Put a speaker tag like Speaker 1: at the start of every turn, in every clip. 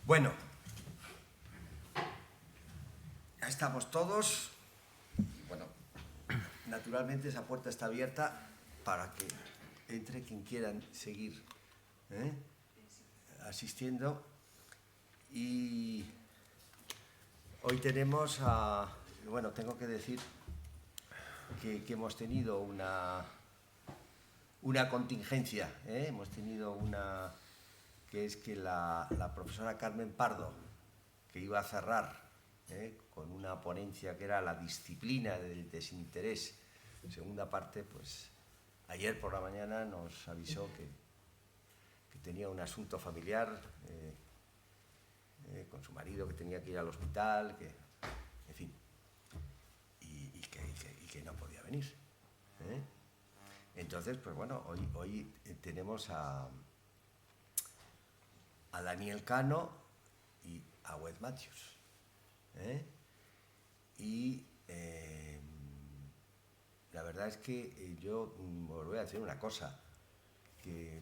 Speaker 1: Bueno, ya estamos todos. Bueno, naturalmente esa puerta está abierta para que entre quien quiera seguir asistiendo. Y hoy tenemos bueno, tengo que decir que hemos tenido una contingencia, hemos tenido que es que la profesora Carmen Pardo, que iba a cerrar con una ponencia que era la disciplina del desinterés, segunda parte, pues ayer por la mañana nos avisó que tenía un asunto familiar con su marido, que tenía que ir al hospital, en fin, y que no podía venir. Entonces, pues bueno, hoy tenemos a Daniel Cano y a Wed Matthews. Y la verdad es que yo os voy a decir una cosa, que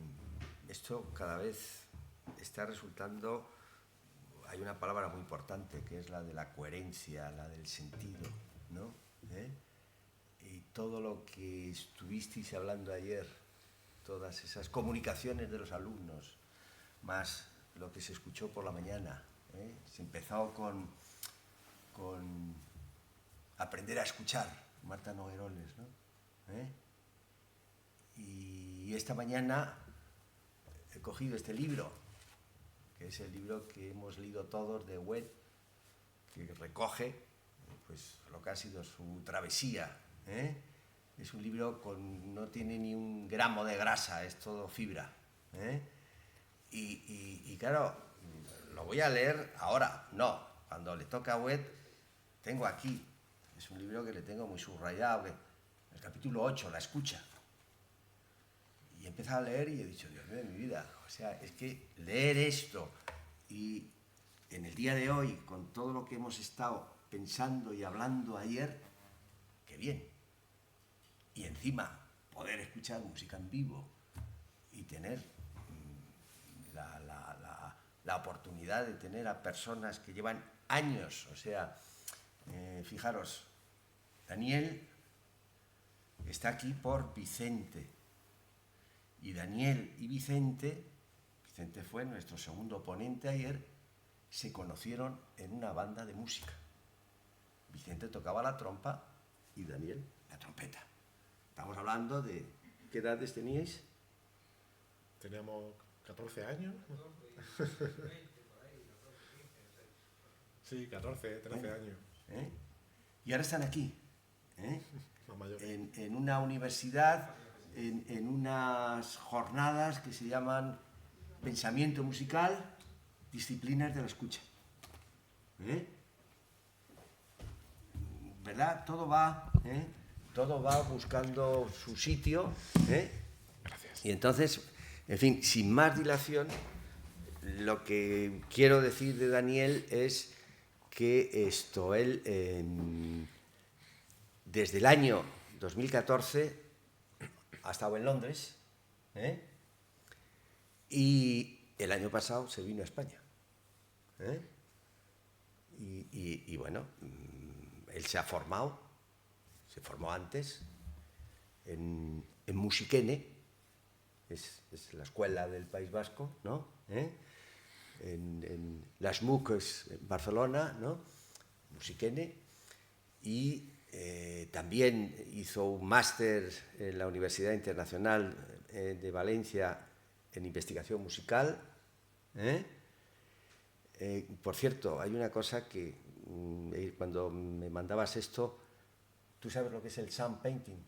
Speaker 1: esto cada vez está resultando, hay una palabra muy importante que es la de la coherencia, la del sentido, ¿no? Y todo lo que estuvisteis hablando ayer, todas esas comunicaciones de los alumnos, más lo que se escuchó por la mañana, se empezó con aprender a escuchar, Marta Nogueroles, ¿no? Y esta mañana he cogido este libro, que es el libro que hemos leído todos de Wed, que recoge pues lo que ha sido su travesía. Es un libro no tiene ni un gramo de grasa, es todo fibra. Y claro, lo voy a leer ahora, no, cuando le toca a Wed, tengo aquí, es un libro que le tengo muy subrayado, el capítulo 8, la escucha. Y he empezado a leer y he dicho, Dios mío de mi vida, o sea, es que leer esto y en el día de hoy, con todo lo que hemos estado pensando y hablando ayer, qué bien. Y encima, poder escuchar música en vivo y tener la oportunidad de tener a personas que llevan años, o sea, fijaros, Daniel está aquí por Vicente, y Daniel y Vicente fue nuestro segundo ponente ayer, se conocieron en una banda de música. Vicente tocaba la trompa y Daniel la trompeta. Estamos hablando de... ¿Qué edades teníais?
Speaker 2: Teníamos 14 años.
Speaker 3: 14, 20, por ahí, 14, 15,
Speaker 2: sí, 14, 13 años.
Speaker 1: Y ahora están aquí,
Speaker 2: Más mayores.
Speaker 1: en una universidad, en unas jornadas que se llaman Pensamiento Musical, Disciplinas de la Escucha. ¿Verdad? Todo va buscando su sitio.
Speaker 2: Gracias.
Speaker 1: Y entonces, en fin, sin más dilación, lo que quiero decir de Daniel es que él desde el año 2014 ha estado en Londres, y el año pasado se vino a España. Y bueno, él se formó antes en Musiquene, es la escuela del País Vasco, ¿no? En las MUC en Barcelona, ¿no? Musiquene, y también hizo un máster en la Universidad Internacional de Valencia en investigación musical. Por cierto, hay una cosa que cuando me mandabas esto, ¿tú sabes lo que es el sound painting?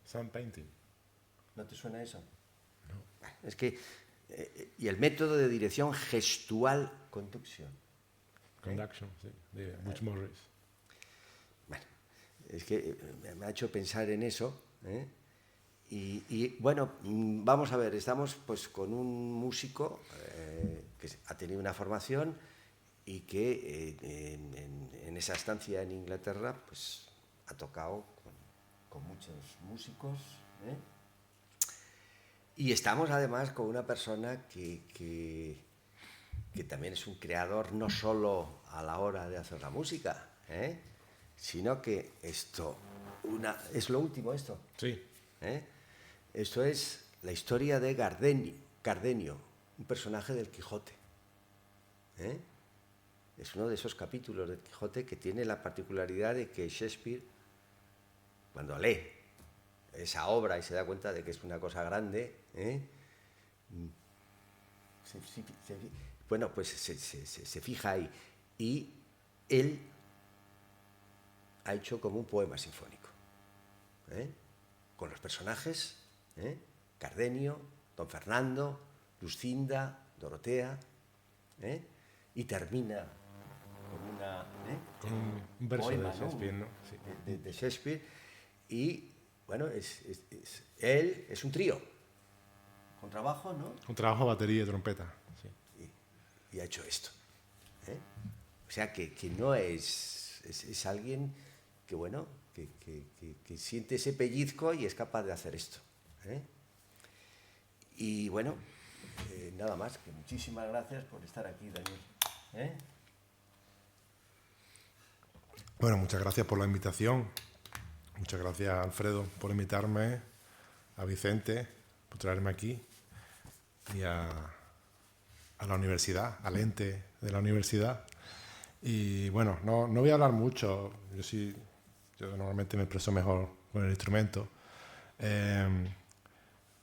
Speaker 2: Sound painting.
Speaker 1: ¿No te suena eso?
Speaker 2: No.
Speaker 1: Es que y el método de dirección gestual conduction.
Speaker 2: Conduction, sí, de Butch Morris.
Speaker 1: Bueno, es que me ha hecho pensar en eso. Y bueno, vamos a ver, estamos pues con un músico que ha tenido una formación y que en esa estancia en Inglaterra pues ha tocado con muchos músicos. Y estamos además con una persona que que también es un creador no solo a la hora de hacer la música, sino que esto, es lo último esto.
Speaker 2: Sí.
Speaker 1: Esto es la historia de Cardenio, un personaje del Quijote. Es uno de esos capítulos del Quijote que tiene la particularidad de que Shakespeare, cuando lee esa obra y se da cuenta de que es una cosa grande, bueno, pues se fija ahí. Y él ha hecho como un poema sinfónico, con los personajes, Cardenio, Don Fernando, Lucinda, Dorotea, y termina con
Speaker 2: un verso
Speaker 1: poema,
Speaker 2: de Shakespeare, ¿no? Sí.
Speaker 1: de Shakespeare. Y bueno, él es un trío, con trabajo, ¿no?
Speaker 2: Un trabajo, batería y trompeta. Sí.
Speaker 1: Y ha hecho esto. O sea que no es alguien que, bueno, que siente ese pellizco y es capaz de hacer esto. Y bueno, nada más, que muchísimas gracias por estar aquí, Daniel.
Speaker 2: Bueno, muchas gracias por la invitación. Muchas gracias, Alfredo, por invitarme, a Vicente, por traerme aquí, y a la universidad, al ente de la universidad. Y bueno, no voy a hablar mucho, yo normalmente me expreso mejor con el instrumento.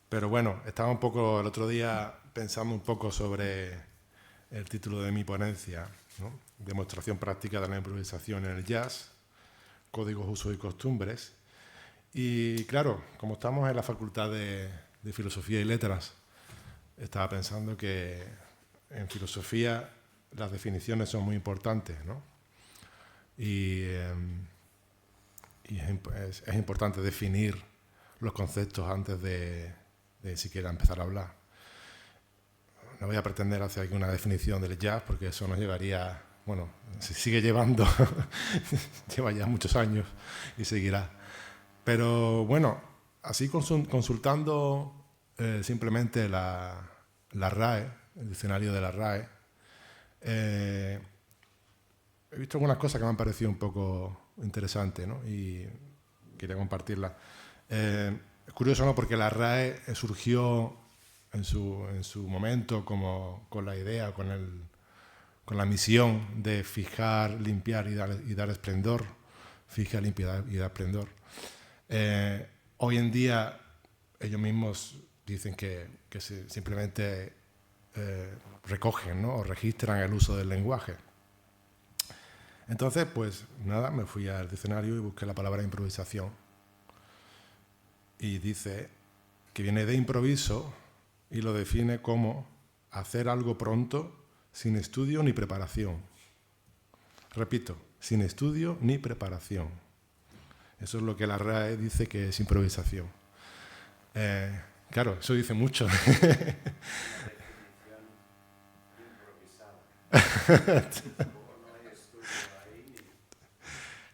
Speaker 2: Pero bueno, estaba un poco el otro día pensando un poco sobre el título de mi ponencia, ¿no? Demostración práctica de la improvisación en el jazz, códigos, usos y costumbres. Y claro, como estamos en la Facultad de Filosofía y Letras, estaba pensando que en filosofía las definiciones son muy importantes, ¿no? Y es importante definir los conceptos antes de siquiera empezar a hablar. No voy a pretender hacer aquí una definición del jazz porque eso nos llevaría, bueno, se sigue llevando, lleva ya muchos años y seguirá. Pero bueno, así consultando simplemente la RAE, el diccionario de la RAE, he visto algunas cosas que me han parecido un poco interesantes, ¿no? Y quería compartirlas. Es curioso, ¿no? Porque la RAE surgió en su momento con la idea, con la misión de fijar, limpiar y dar esplendor. Fija, limpia y da esplendor. Hoy en día ellos mismos dicen que simplemente recogen, ¿no? O registran el uso del lenguaje. Entonces, pues nada, me fui al diccionario y busqué la palabra improvisación. Y dice que viene de improviso y lo define como hacer algo pronto, sin estudio ni preparación. Repito, sin estudio ni preparación. Eso es lo que la RAE dice que es improvisación. Claro, eso dice mucho.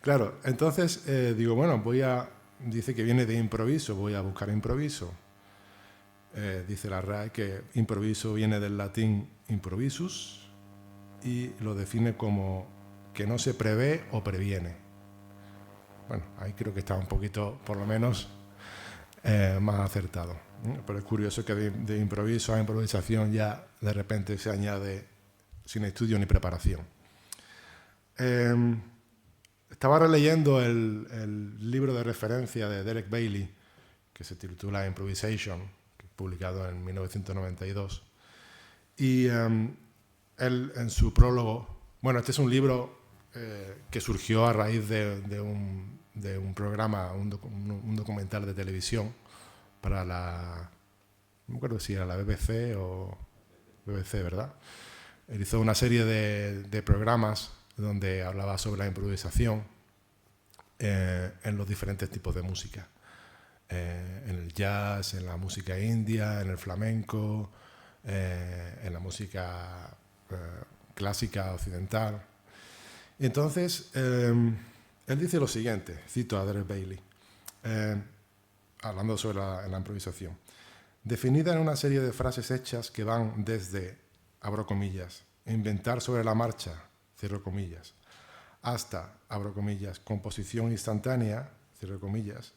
Speaker 2: Claro, entonces digo, bueno, dice que viene de improviso, voy a buscar improviso. Dice la RAE que improviso viene del latín improvisus y lo define como que no se prevé o previene. Bueno, ahí creo que está un poquito, por lo menos, más acertado. Pero es curioso que de improviso a improvisación ya de repente se añade sin estudio ni preparación. Estaba releyendo el libro de referencia de Derek Bailey, que se titula Improvisation, publicado en 1992. Y él, en su prólogo, bueno, este es un libro que surgió a raíz de un programa, un documental de televisión para no me acuerdo si era la BBC o BBC, ¿verdad? Él hizo una serie de programas donde hablaba sobre la improvisación en los diferentes tipos de música. En el jazz, en la música india, en el flamenco, en la música clásica occidental. Y entonces, él dice lo siguiente, cito a Derek Bailey, hablando sobre la improvisación. Definida en una serie de frases hechas que van desde, abro comillas, inventar sobre la marcha, cierro comillas, hasta, abro comillas, composición instantánea, cierro comillas,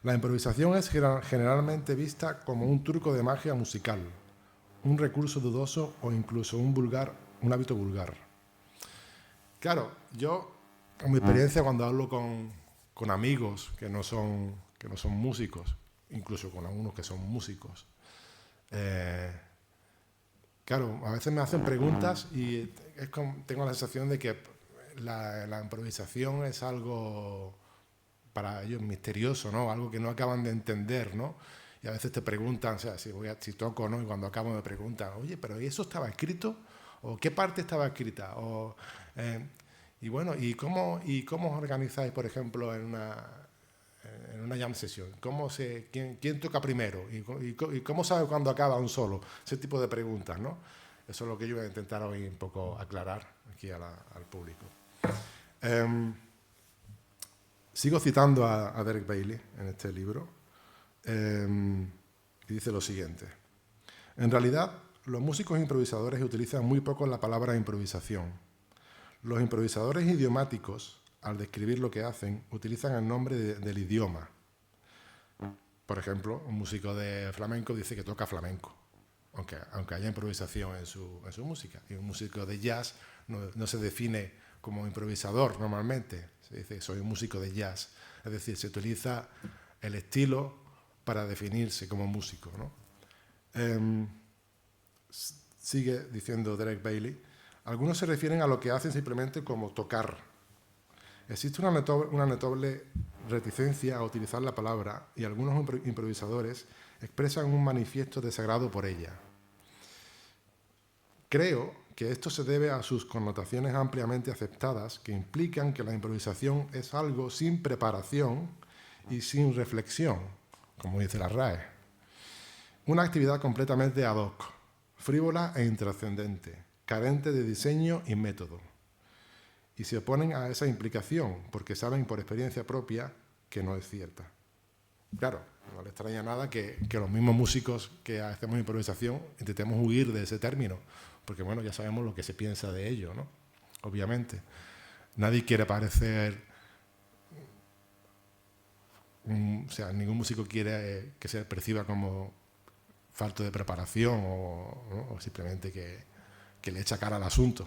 Speaker 2: la improvisación es generalmente vista como un truco de magia musical, un recurso dudoso o incluso un hábito vulgar. Claro, yo, en mi experiencia, cuando hablo con amigos que no son músicos, incluso con algunos que son músicos, claro, a veces me hacen preguntas y tengo la sensación de que la improvisación es algo para ellos misterioso, ¿no? Algo que no acaban de entender, ¿no? Y a veces te preguntan, o sea, si toco, ¿no? Y cuando acabo me preguntan, oye, ¿pero eso estaba escrito? ¿O qué parte estaba escrita? Y bueno, ¿y cómo os organizáis, por ejemplo, en una jam session? ¿Quién toca primero? ¿Y cómo sabe cuándo acaba un solo? Ese tipo de preguntas, ¿no? Eso es lo que yo voy a intentar hoy un poco aclarar aquí al público. Sigo citando a Derek Bailey en este libro, y dice lo siguiente. En realidad, los músicos improvisadores utilizan muy poco la palabra improvisación. Los improvisadores idiomáticos, al describir lo que hacen, utilizan el nombre del idioma. Por ejemplo, un músico de flamenco dice que toca flamenco, aunque haya improvisación en su música. Y un músico de jazz no se define como improvisador normalmente, se dice soy un músico de jazz, es decir, se utiliza el estilo para definirse como músico, ¿no? Sigue diciendo Derek Bailey, algunos se refieren a lo que hacen simplemente como tocar. Existe una notable reticencia a utilizar la palabra y algunos improvisadores expresan un manifiesto desagrado por ella. Creo que esto se debe a sus connotaciones ampliamente aceptadas que implican que la improvisación es algo sin preparación y sin reflexión, como dice la RAE. Una actividad completamente ad hoc, frívola e intrascendente, carente de diseño y método. Y se oponen a esa implicación porque saben por experiencia propia que no es cierta. Claro, no le extraña nada que los mismos músicos que hacemos improvisación intentemos huir de ese término, porque bueno, ya sabemos lo que se piensa de ello, ¿no? Obviamente. Nadie quiere parecer... o sea, ningún músico quiere que se perciba como falto de preparación o simplemente que le echa cara al asunto.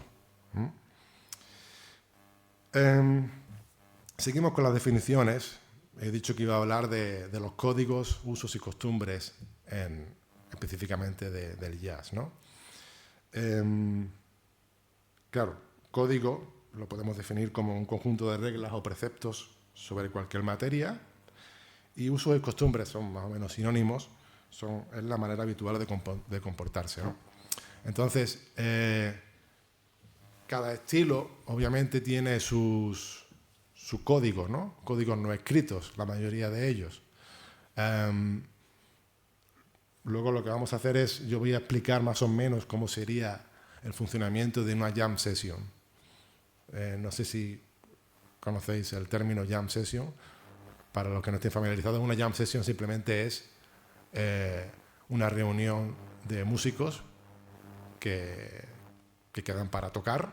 Speaker 2: Seguimos con las definiciones. He dicho que iba a hablar de los códigos, usos y costumbres específicamente del jazz, ¿no? Claro, código lo podemos definir como un conjunto de reglas o preceptos sobre cualquier materia, y usos y costumbres son más o menos sinónimos, es la manera habitual de comportarse, ¿no? Entonces, cada estilo obviamente tiene sus códigos, ¿no? Códigos no escritos, la mayoría de ellos. Luego lo que vamos a hacer es, yo voy a explicar más o menos cómo sería el funcionamiento de una jam session. No sé si conocéis el término jam session. Para los que no estén familiarizados, una jam session simplemente es una reunión de músicos que quedan para tocar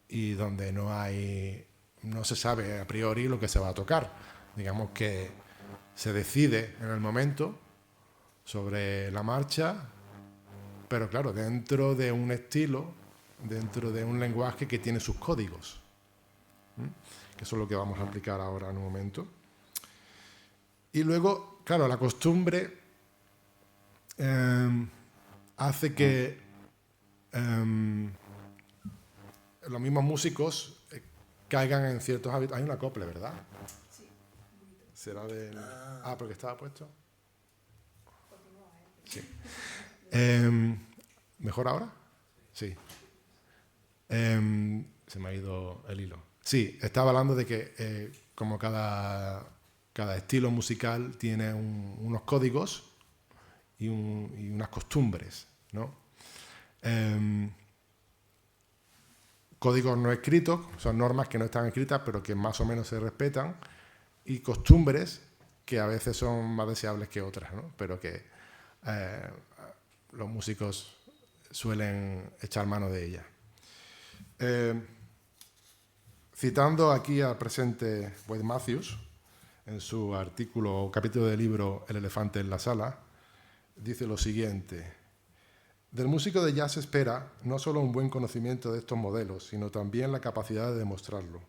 Speaker 2: y donde no se sabe a priori lo que se va a tocar. Digamos que se decide en el momento sobre la marcha, pero claro, dentro de un estilo, dentro de un lenguaje que tiene sus códigos. Que eso es lo que vamos a aplicar ahora en un momento. Y luego, claro, la costumbre hace que los mismos músicos caigan en ciertos hábitos. Hay un acople, ¿verdad?
Speaker 4: Sí.
Speaker 2: ¿Será del...? Porque estaba puesto. Sí. ¿Mejor ahora? Sí. Se me ha ido el hilo. Sí, estaba hablando de que como cada estilo musical tiene unos códigos y unas costumbres, ¿no? Códigos no escritos, son normas que no están escritas pero que más o menos se respetan, y costumbres que a veces son más deseables que otras, ¿no? Pero que los músicos suelen echar mano de ellas. Citando aquí al presente Wade Matthews, en su artículo o capítulo del libro El elefante en la sala, dice lo siguiente: del músico de jazz se espera no solo un buen conocimiento de estos modelos, sino también la capacidad de demostrarlo.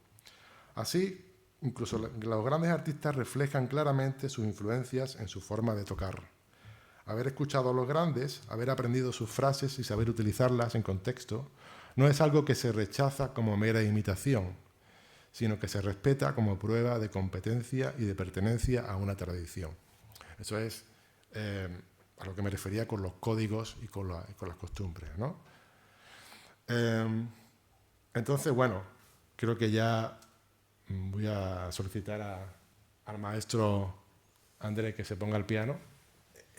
Speaker 2: Así, incluso los grandes artistas reflejan claramente sus influencias en su forma de tocar. Haber escuchado a los grandes, haber aprendido sus frases y saber utilizarlas en contexto, no es algo que se rechaza como mera imitación, sino que se respeta como prueba de competencia y de pertenencia a una tradición. Eso es a lo que me refería con los códigos y con las costumbres, ¿no? Entonces, bueno, creo que ya voy a solicitar al maestro André que se ponga al piano.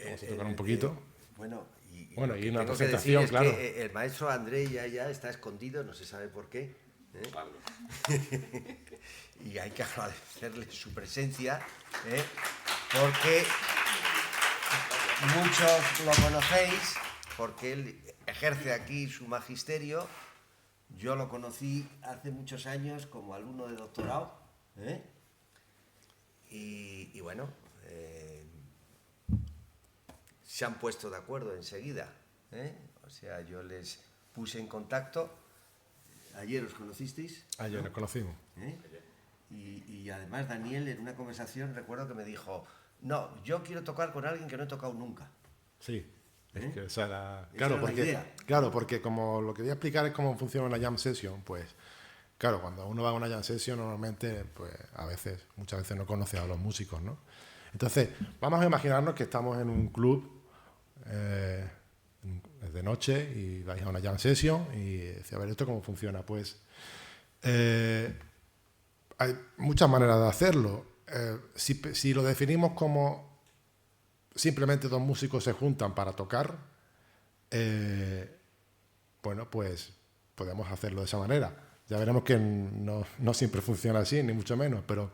Speaker 2: Vamos a tocar un poquito.
Speaker 1: Bueno,
Speaker 2: Bueno,
Speaker 1: lo
Speaker 2: y
Speaker 1: que
Speaker 2: una
Speaker 1: tengo que
Speaker 2: presentación,
Speaker 1: decir
Speaker 2: claro.
Speaker 1: es que el maestro André ya está escondido, no se sabe por qué. Y hay que agradecerle su presencia, porque muchos lo conocéis, porque él ejerce aquí su magisterio. Yo lo conocí hace muchos años como alumno de doctorado, y bueno, se han puesto de acuerdo enseguida, o sea, yo les puse en contacto. Ayer os conocisteis.
Speaker 2: Ayer nos conocimos.
Speaker 1: Y además Daniel en una conversación recuerdo que me dijo, no, yo quiero tocar con alguien que no he tocado nunca.
Speaker 2: Sí, es que esa era...
Speaker 1: Esa era la idea.
Speaker 2: Claro, porque como lo que voy a explicar es cómo funciona una jam session, pues claro, cuando uno va a una jam session normalmente, pues muchas veces no conoce a los músicos, ¿no? Entonces, vamos a imaginarnos que estamos en un club es de noche y vais a una jam session y decís, a ver, ¿esto cómo funciona? Pues hay muchas maneras de hacerlo. Si lo definimos como simplemente dos músicos se juntan para tocar, bueno, pues podemos hacerlo de esa manera. Ya veremos que no siempre funciona así, ni mucho menos, pero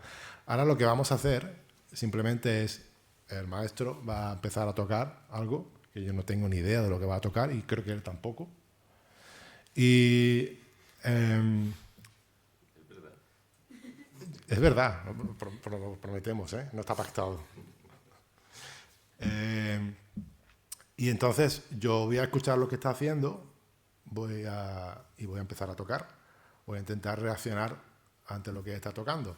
Speaker 2: ahora lo que vamos a hacer simplemente es, el maestro va a empezar a tocar algo que yo no tengo ni idea de lo que va a tocar y creo que él tampoco. Y es verdad, lo prometemos, no está pactado. Y entonces yo voy a escuchar lo que está haciendo y voy a empezar a tocar. Voy a intentar reaccionar ante lo que está tocando.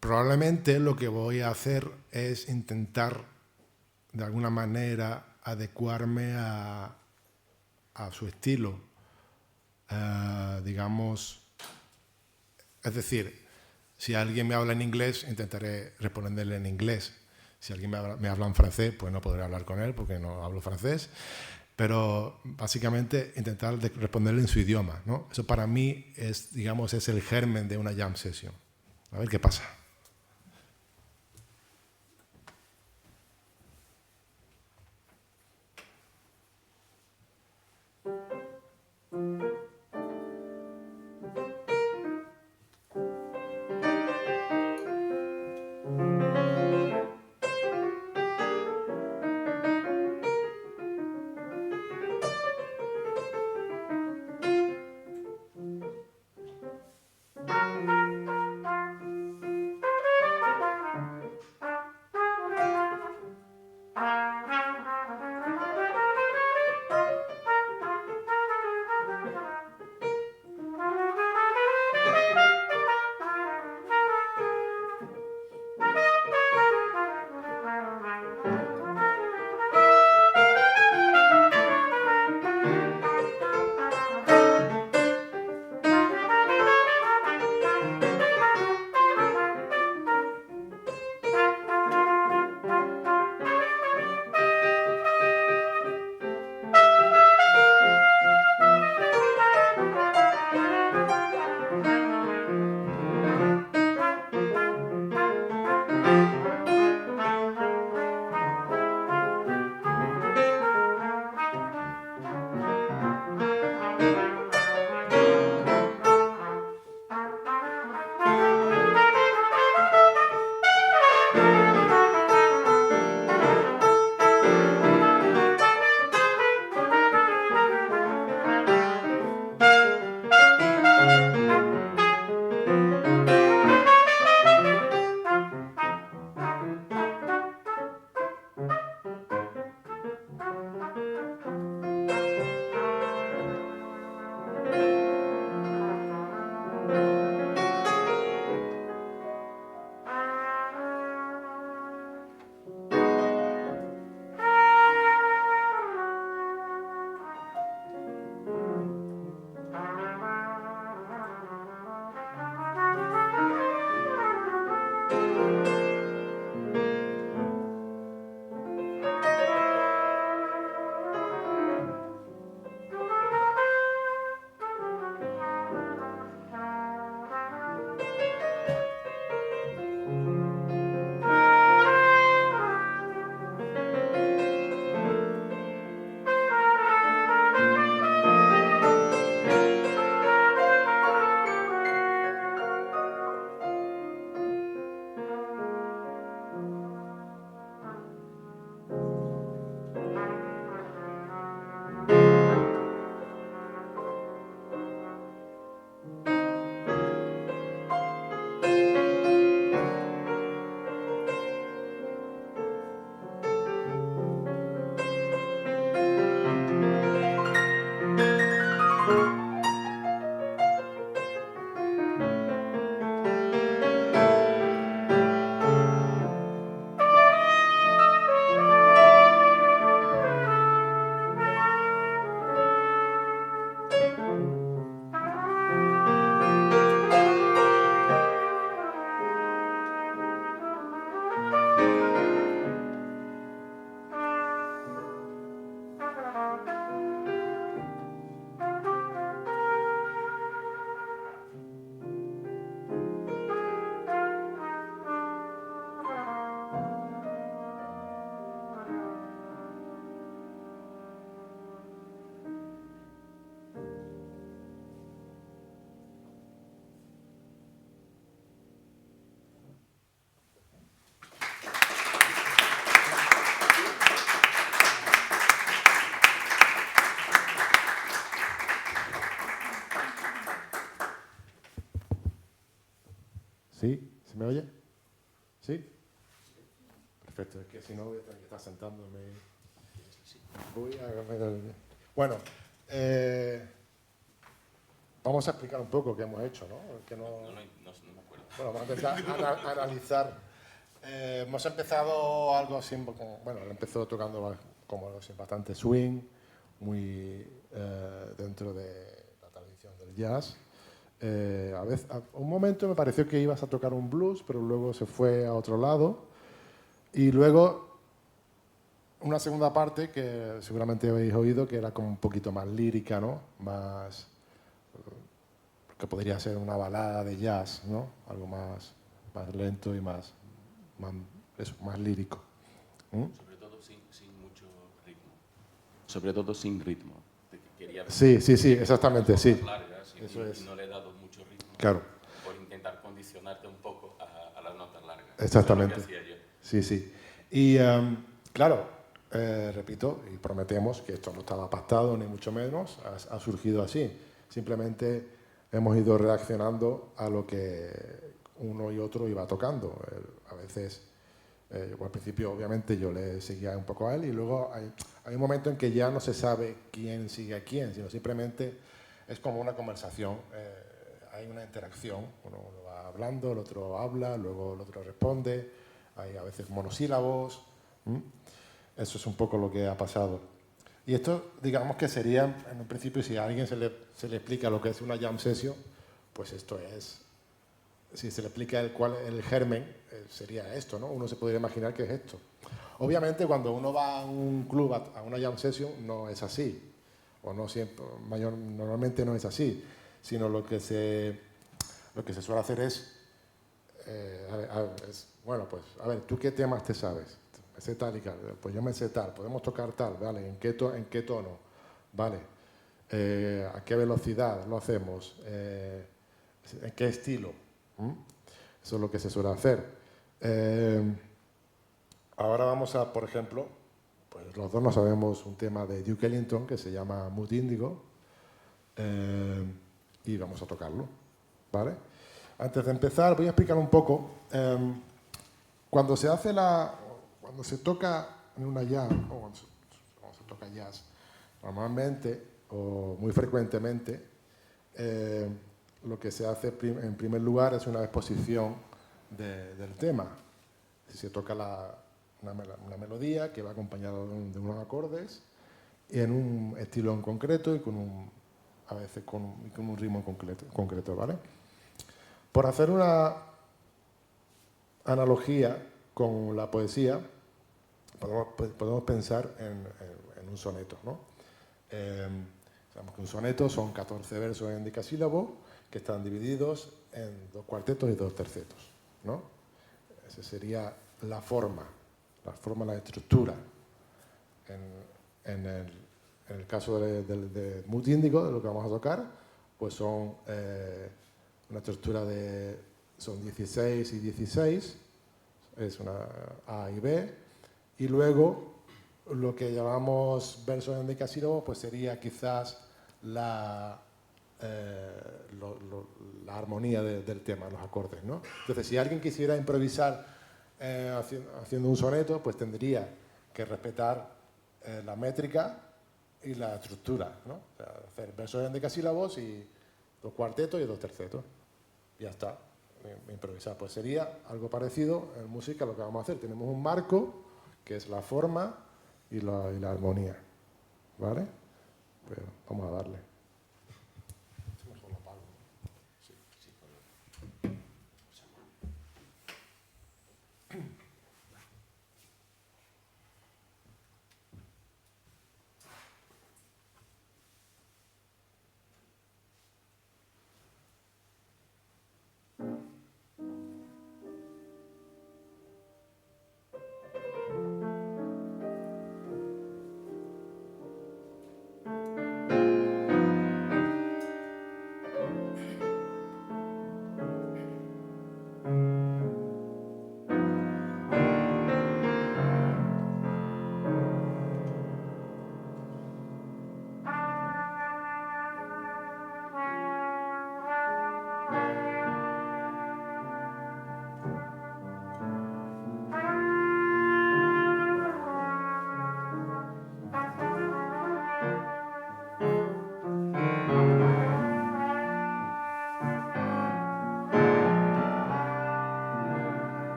Speaker 2: Probablemente lo que voy a hacer es intentar de alguna manera adecuarme a su estilo, digamos, es decir, si alguien me habla en inglés, intentaré responderle en inglés. Si alguien me habla en francés, pues no podré hablar con él porque no hablo francés, pero básicamente intentar responderle en su idioma, ¿no? Eso para mí es, digamos, es el germen de una jam session. A ver qué pasa. ¿Sí? ¿Se me oye? ¿Sí? Perfecto, es que si no voy a tener que estar sentándome. Voy a... Bueno, vamos a explicar un poco qué hemos hecho, ¿no? Que no me acuerdo. Bueno, vamos a empezar a analizar. Hemos empezado algo así, bueno, empezó tocando como algo así, bastante swing, muy dentro de la tradición del jazz. A un momento me pareció que ibas a tocar un blues, pero luego se fue a otro lado. Y luego una segunda parte que seguramente habéis oído, que era como un poquito más lírica, ¿no? Más, que podría ser una balada de jazz, ¿no? Algo más lento y más lírico.
Speaker 4: Sobre todo sin mucho ritmo. Sobre todo sin ritmo.
Speaker 2: Sí, exactamente, sí.
Speaker 4: Largas
Speaker 2: Eso es.
Speaker 4: Y no le he dado mucho ritmo.
Speaker 2: Claro.
Speaker 4: Por intentar condicionarte un poco a las notas largas.
Speaker 2: Exactamente.
Speaker 4: Eso es lo que hacía yo.
Speaker 2: Sí. Y claro, repito, y prometemos que esto no estaba pactado, ni mucho menos, ha surgido así. Simplemente hemos ido reaccionando a lo que uno y otro iba tocando. A veces, al principio obviamente yo le seguía un poco a él y luego hay un momento en que ya no se sabe quién sigue a quién, sino simplemente es como una conversación. Hay una interacción, uno va hablando, el otro habla, luego el otro responde, hay a veces monosílabos. Eso es un poco lo que ha pasado. Y esto, digamos que sería, en un principio, si a alguien se le explica lo que es una jam session, pues esto es, si se le explica el germen, sería esto, ¿no? Uno se podría imaginar que es esto. Obviamente, cuando uno va a un club, a una jam session, no es así, o no siempre, normalmente no es así, sino lo que se suele hacer es, bueno, pues, a ver, ¿tú qué temas te sabes? Me sé tal y tal, pues yo me sé tal, podemos tocar tal, ¿vale? ¿En qué tono? ¿Vale? ¿A qué velocidad lo hacemos? ¿En qué estilo? Eso es lo que se suele hacer. Ahora vamos a, por ejemplo, pues los dos no sabemos un tema de Duke Ellington que se llama Mood Índigo y vamos a tocarlo, ¿vale? Antes de empezar voy a explicar un poco. Cuando se toca en una jam, o cuando se toca jazz, normalmente o muy frecuentemente, lo que se hace en primer lugar es una exposición del tema. Si se toca una melodía que va acompañada de unos acordes y en un estilo en concreto y a veces con un ritmo concreto, ¿vale? Por hacer una analogía con la poesía, podemos pensar en un soneto, ¿no? Sabemos que un soneto son 14 versos en decasílabo que están divididos en 2 cuartetos y 2 tercetos, ¿no? Esa sería la forma, la estructura. En el caso de Mood Índigo, de lo que vamos a tocar, pues son una estructura son 16 y 16, es una A y B, y luego lo que llamamos versos endecasílabos pues sería quizás la armonía del tema, los acordes, ¿no? Entonces, si alguien quisiera improvisar haciendo un soneto, pues tendría que respetar la métrica y la estructura, ¿no? O sea, hacer versos endecasílabos y 2 cuartetos y 2 tercetos. Y ya está, improvisar. Pues sería algo parecido en música lo que vamos a hacer. Tenemos un marco, que es la forma y la armonía, ¿vale? Pues vamos a darle.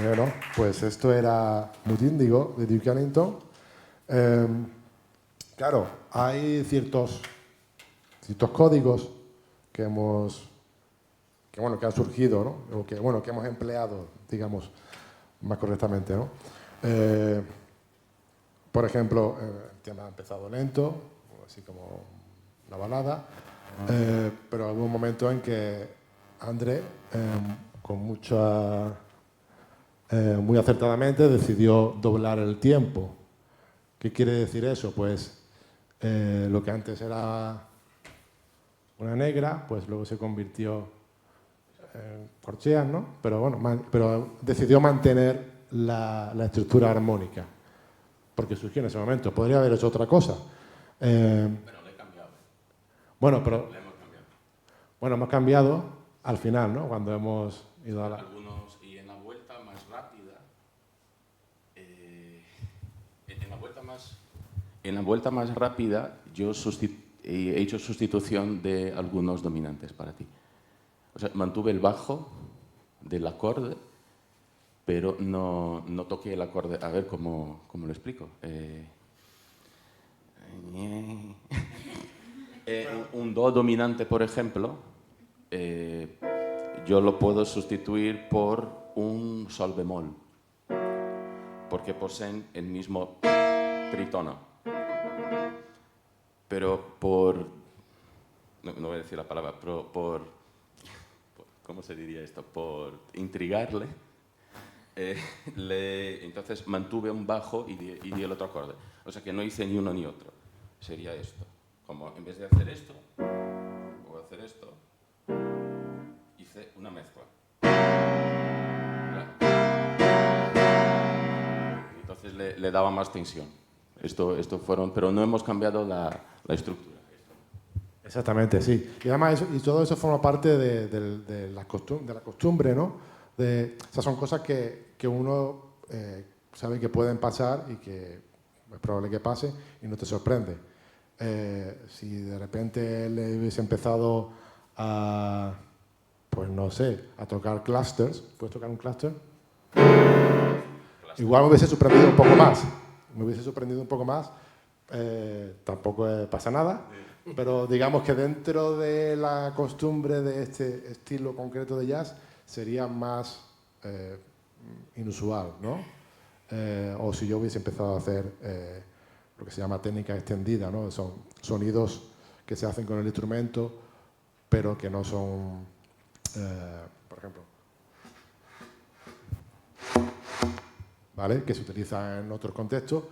Speaker 2: Bueno, pues esto era Mood Índigo de Duke Ellington. Claro, hay ciertos códigos que han surgido, ¿no? O que hemos empleado, digamos, más correctamente, ¿no? Por ejemplo, el tema ha empezado lento, así como una balada, pero hubo un momento en que André, muy acertadamente, decidió doblar el tiempo. ¿Qué quiere decir eso? Pues lo que antes era una negra, pues luego se convirtió en corcheas, ¿no? Pero bueno, pero decidió mantener la estructura armónica, porque surgió en ese momento. Podría haber hecho otra cosa.
Speaker 4: Pero le he cambiado.
Speaker 2: Bueno, pero
Speaker 4: Le hemos cambiado.
Speaker 2: bueno, hemos cambiado al final, ¿no? Cuando hemos ido a la...
Speaker 4: Algunos, y en la vuelta más rápida, en la vuelta más rápida yo he hecho sustitución de algunos dominantes para ti. O sea, mantuve el bajo del acorde, pero no toqué el acorde. A ver cómo lo explico. Un do dominante, por ejemplo, yo lo puedo sustituir por un sol bemol, porque poseen el mismo tritono. Pero no voy a decir la palabra, pero ¿cómo se diría esto? Por intrigarle, entonces mantuve un bajo y di el otro acorde. O sea que no hice ni uno ni otro. Sería esto. Como en vez de hacer esto, o hacer esto, hice una mezcla. Entonces le daba más tensión. Esto fueron, pero no hemos cambiado la estructura.
Speaker 2: Exactamente, sí. Y además todo eso forma parte de la costumbre, ¿no? Esas son cosas que uno sabe que pueden pasar y que es probable que pase y no te sorprende. Si de repente le hubiese empezado a, pues no sé, a tocar clusters, ¿puedes tocar un cluster? Igual me hubiese sorprendido un poco más. Tampoco pasa nada, pero digamos que dentro de la costumbre de este estilo concreto de jazz sería más inusual, ¿no? O si yo hubiese empezado a hacer lo que se llama técnica extendida, ¿no? Son sonidos que se hacen con el instrumento, pero que no son, por ejemplo, ¿vale? Que se utiliza en otros contextos.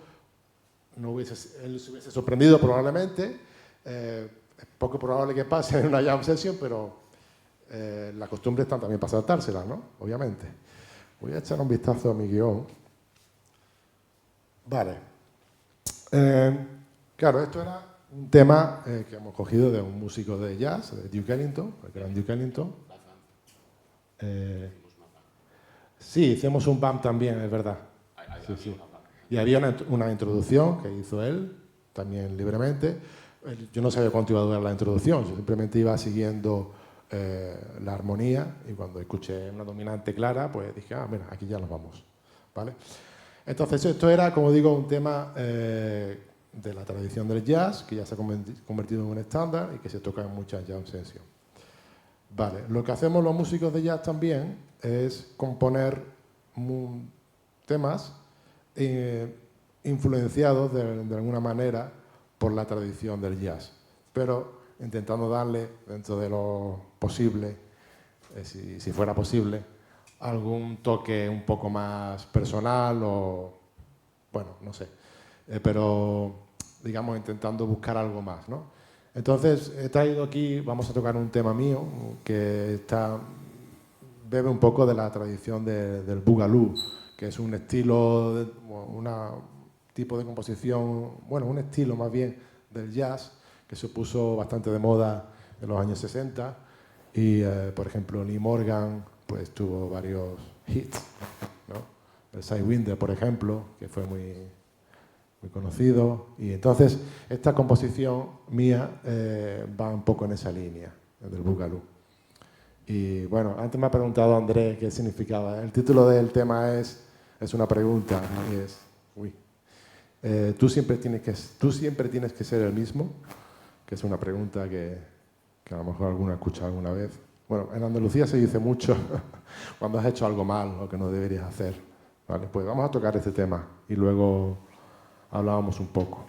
Speaker 2: Él se hubiese sorprendido probablemente. Es poco probable que pase en una jam session, pero la costumbre está también para saltársela, ¿no? Obviamente. Voy a echar un vistazo a mi guión. Vale. Claro, esto era un tema que hemos cogido de un músico de jazz, de Duke Ellington, el gran Duke Ellington. Sí, hicimos un BAM también, es verdad. Sí. Y había una introducción que hizo él, también libremente. Yo no sabía cuánto iba a durar la introducción, yo simplemente iba siguiendo la armonía y cuando escuché una dominante clara, pues dije, mira, aquí ya nos vamos, ¿vale? Entonces esto era, como digo, un tema de la tradición del jazz, que ya se ha convertido en un estándar y que se toca en muchas jam sessions. Vale, lo que hacemos los músicos de jazz también es componer temas influenciados de alguna manera por la tradición del jazz, pero intentando darle, dentro de lo posible, si fuera posible, algún toque un poco más personal o, bueno, no sé, pero digamos intentando buscar algo más, ¿no? Entonces he traído aquí, vamos a tocar un tema mío que bebe un poco de la tradición del boogaloo, que es un estilo, un tipo de composición, bueno, un estilo más bien del jazz que se puso bastante de moda en los años 60 y, por ejemplo, Lee Morgan pues tuvo varios hits, ¿no? El Sidewinder, por ejemplo, que fue muy conocido. Y entonces esta composición mía va un poco en esa línea del boogaloo. Y bueno, antes me ha preguntado Andrés qué significaba. El título del tema es una pregunta, y es, tú siempre tienes que ser el mismo, que es una pregunta que a lo mejor alguno ha escuchado alguna vez. Bueno, en Andalucía se dice mucho cuando has hecho algo mal o que no deberías hacer. Vale, pues vamos a tocar este tema y luego hablábamos un poco.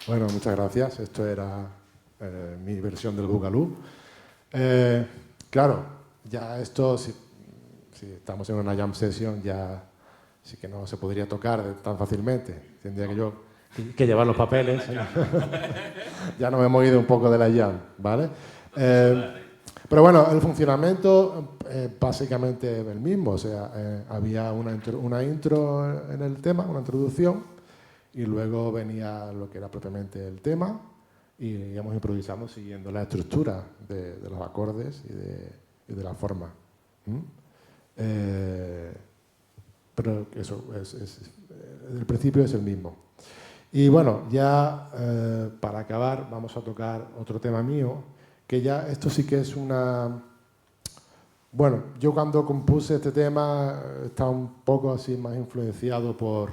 Speaker 2: Bueno, muchas gracias. Esto era mi versión del Boogaloo. Claro, ya esto, si estamos en una jam session, ya sí que no se podría tocar tan fácilmente. Tendría que yo que llevar los papeles. Ya nos hemos ido un poco de la jam, ¿vale? Pero bueno, el funcionamiento básicamente es el mismo. O sea, había una intro en el tema, una introducción, y luego venía lo que era propiamente el tema y íbamos improvisando siguiendo la estructura de los acordes y de la forma. Pero eso el principio es el mismo. Y bueno, ya para acabar vamos a tocar otro tema mío, que ya esto sí que es una Bueno, yo cuando compuse este tema estaba un poco así más influenciado por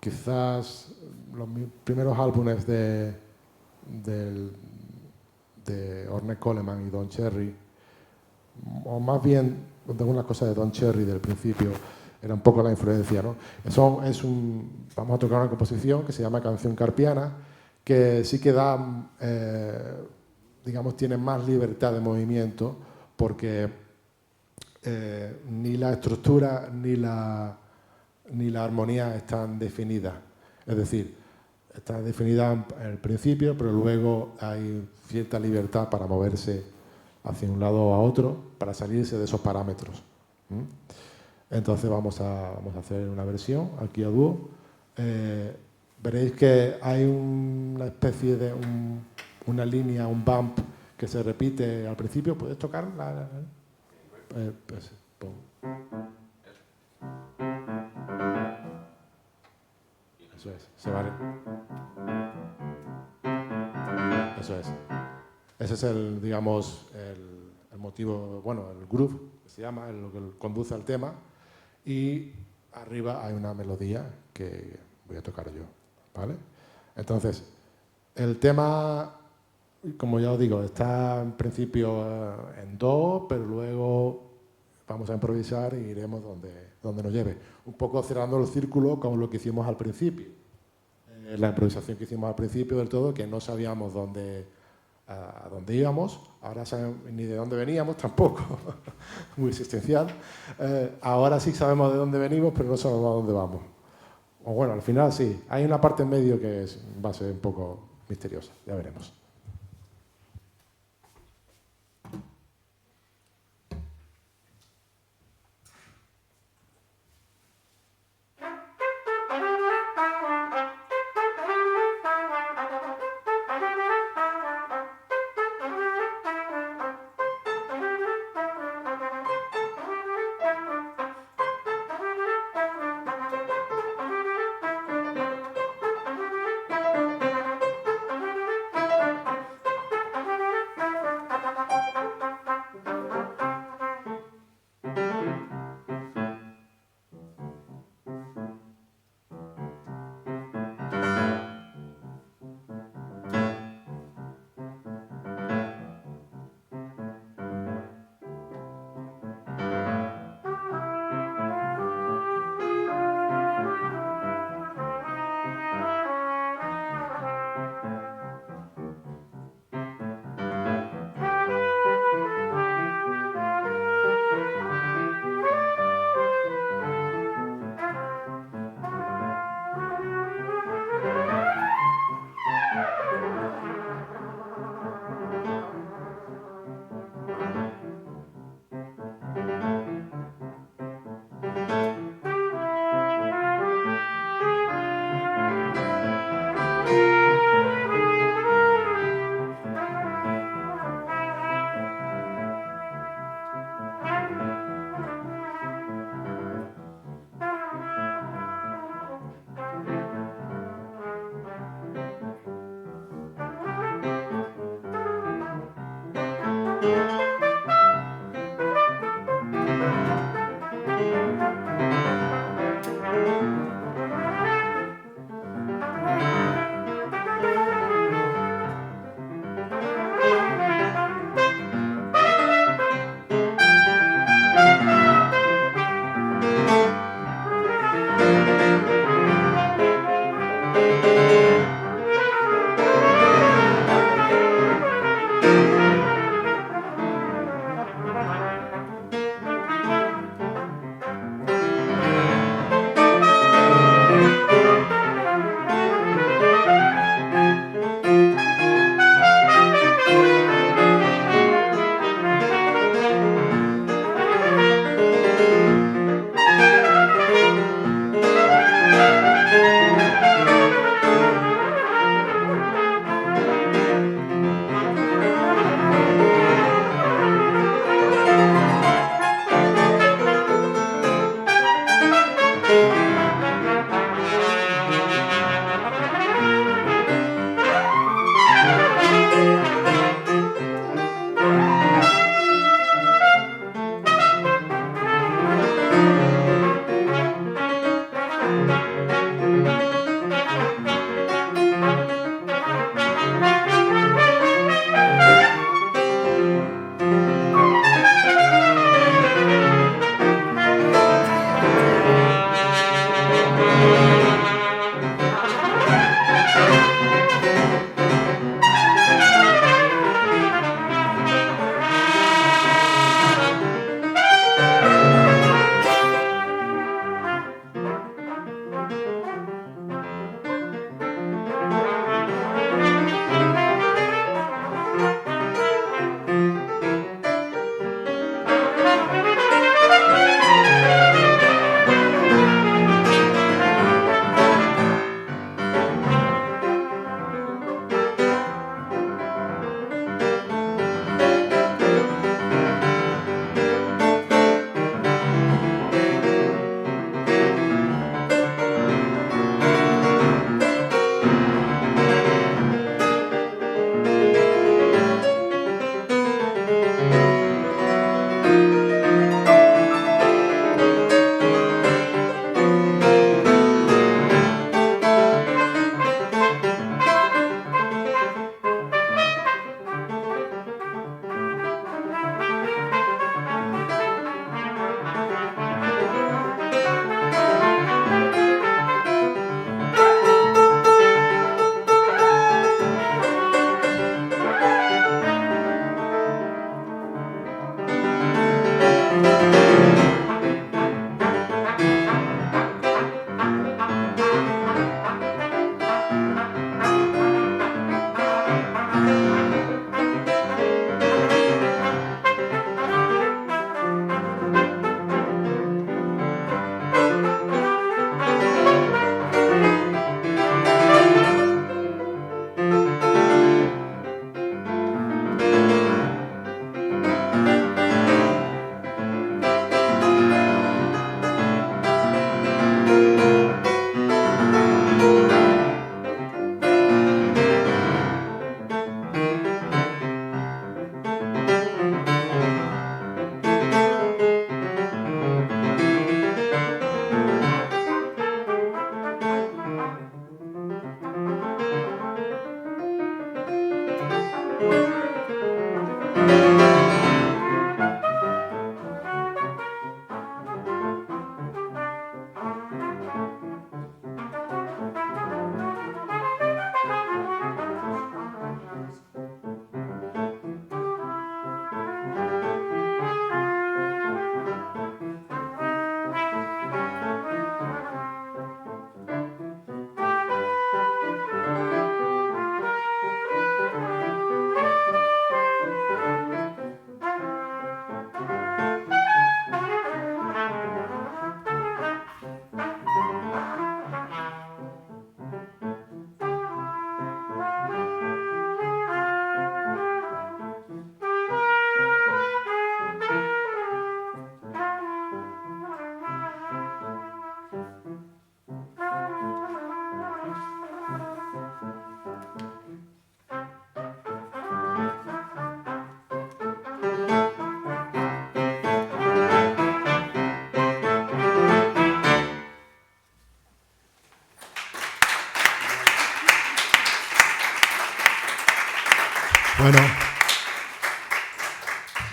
Speaker 2: quizás los primeros álbumes de Ornette Coleman y Don Cherry, o más bien de algunas cosas de Don Cherry del principio, era un poco la influencia, ¿no? Vamos a tocar una composición que se llama Canción Carpiana, que sí que da, digamos, tiene más libertad de movimiento, porque ni la estructura ni la armonía están definidas. Es decir, está definida en el principio, pero luego hay cierta libertad para moverse hacia un lado o a otro, para salirse de esos parámetros. Entonces vamos a hacer una versión aquí a dúo. Veréis que hay una especie de una línea, un bump que se repite al principio. ¿Puedes tocarla? Pues, eso es, se va. Eso es. Ese es el, digamos, el motivo, bueno, el groove, que se llama, lo que conduce al tema. Y arriba hay una melodía que voy a tocar yo, ¿vale? Entonces, el tema, como ya os digo, está en principio en do, pero luego vamos a improvisar y iremos donde nos lleve. Un poco cerrando el círculo con lo que hicimos al principio. La improvisación que hicimos al principio del todo, que no sabíamos a dónde íbamos, ahora ni de dónde veníamos tampoco, muy existencial. Ahora sí sabemos de dónde venimos, pero no sabemos a dónde vamos. O bueno, al final sí, hay una parte en medio que va a ser un poco misteriosa, ya veremos.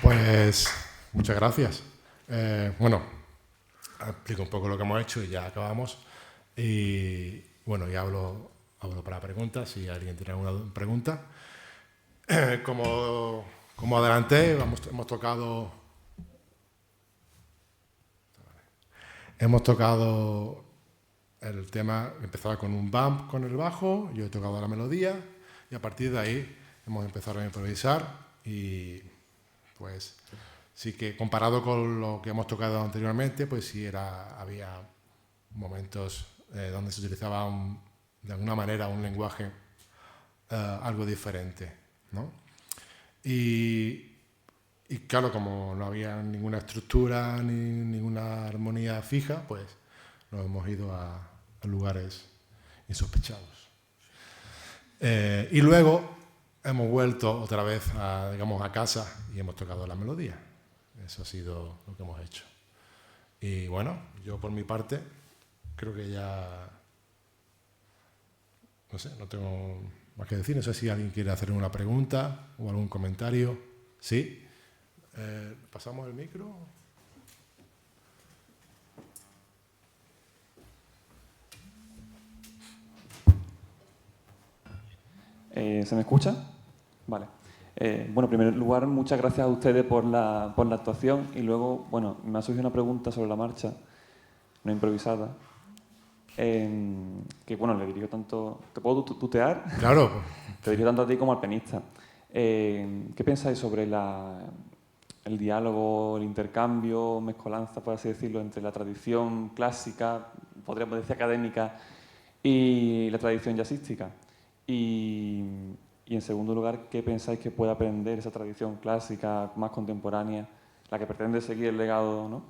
Speaker 2: Pues muchas gracias. Bueno, explico un poco lo que hemos hecho y ya acabamos. Y bueno, ya hablo para preguntas, si alguien tiene alguna pregunta. Como adelanté, hemos tocado el tema, empezaba con un bump con el bajo, yo he tocado la melodía y a partir de ahí hemos empezado a improvisar y pues sí que comparado con lo que hemos tocado anteriormente, pues sí había momentos donde se utilizaba de alguna manera un lenguaje algo diferente, ¿no? Y claro, como no había ninguna estructura ni ninguna armonía fija, pues nos hemos ido a lugares insospechados. Y luego hemos vuelto otra vez a casa y hemos tocado la melodía. Eso ha sido lo que hemos hecho. Y bueno, yo por mi parte creo que ya, no sé, no tengo más que decir. No sé si alguien quiere hacer una pregunta o algún comentario. ¿Sí? ¿Pasamos el micro?
Speaker 5: ¿Se me escucha? Vale. Bueno, en primer lugar, muchas gracias a ustedes por la actuación y luego, bueno, me ha surgido una pregunta sobre la marcha, no improvisada, que, bueno, le dirijo tanto... ¿Te puedo tutear?
Speaker 2: Claro.
Speaker 5: Te dirijo tanto a ti como al pianista. ¿Qué pensáis sobre el diálogo, el intercambio, mezcolanza, por así decirlo, entre la tradición clásica, podríamos decir académica, y la tradición jazzística? Y en segundo lugar, ¿qué pensáis que puede aprender esa tradición clásica más contemporánea, la que pretende seguir el legado, ¿no?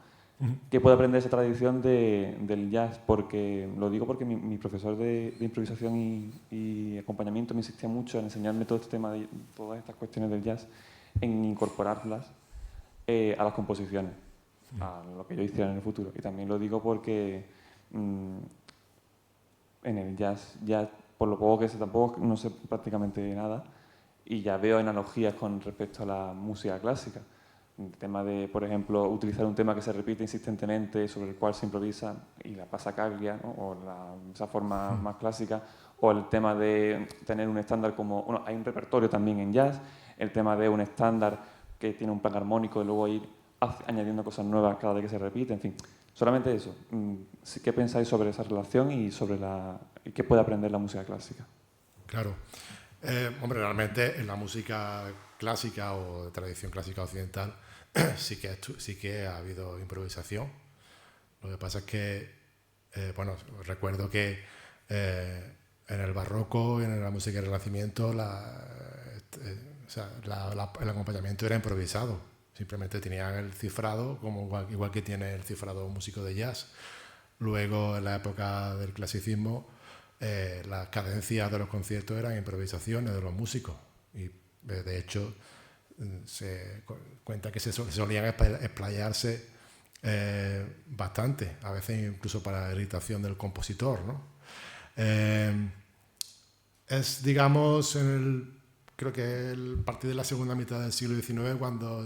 Speaker 5: ¿Qué puede aprender esa tradición del jazz? Lo digo porque mi profesor de improvisación y acompañamiento me insistía mucho en enseñarme todo este tema, de todas estas cuestiones del jazz, en incorporarlas a las composiciones, a lo que yo hiciera en el futuro. Y también lo digo porque en el jazz, ya por lo poco que sé, tampoco no sé prácticamente nada, y ya veo analogías con respecto a la música clásica. El tema de, por ejemplo, utilizar un tema que se repite insistentemente, sobre el cual se improvisa, y la passacaglia, ¿no? O esa forma más clásica, o el tema de tener un estándar como... Bueno, hay un repertorio también en jazz, el tema de un estándar que tiene un plan armónico y luego ir añadiendo cosas nuevas cada vez que se repite, en fin. Solamente eso. ¿Qué pensáis sobre esa relación y sobre qué puede aprender la música clásica?
Speaker 2: Claro. Hombre, realmente en la música clásica o de tradición clásica occidental sí que ha habido improvisación. Lo que pasa es que, bueno, recuerdo que en el barroco y en la música del Renacimiento el acompañamiento era improvisado. Simplemente tenían el cifrado, igual que tiene el cifrado un músico de jazz. Luego, en la época del clasicismo, las cadencias de los conciertos eran improvisaciones de los músicos. Y, de hecho, se cuenta que se solían explayarse bastante, a veces incluso para la irritación del compositor, ¿no? Es, digamos, creo que a partir de la segunda mitad del siglo XIX cuando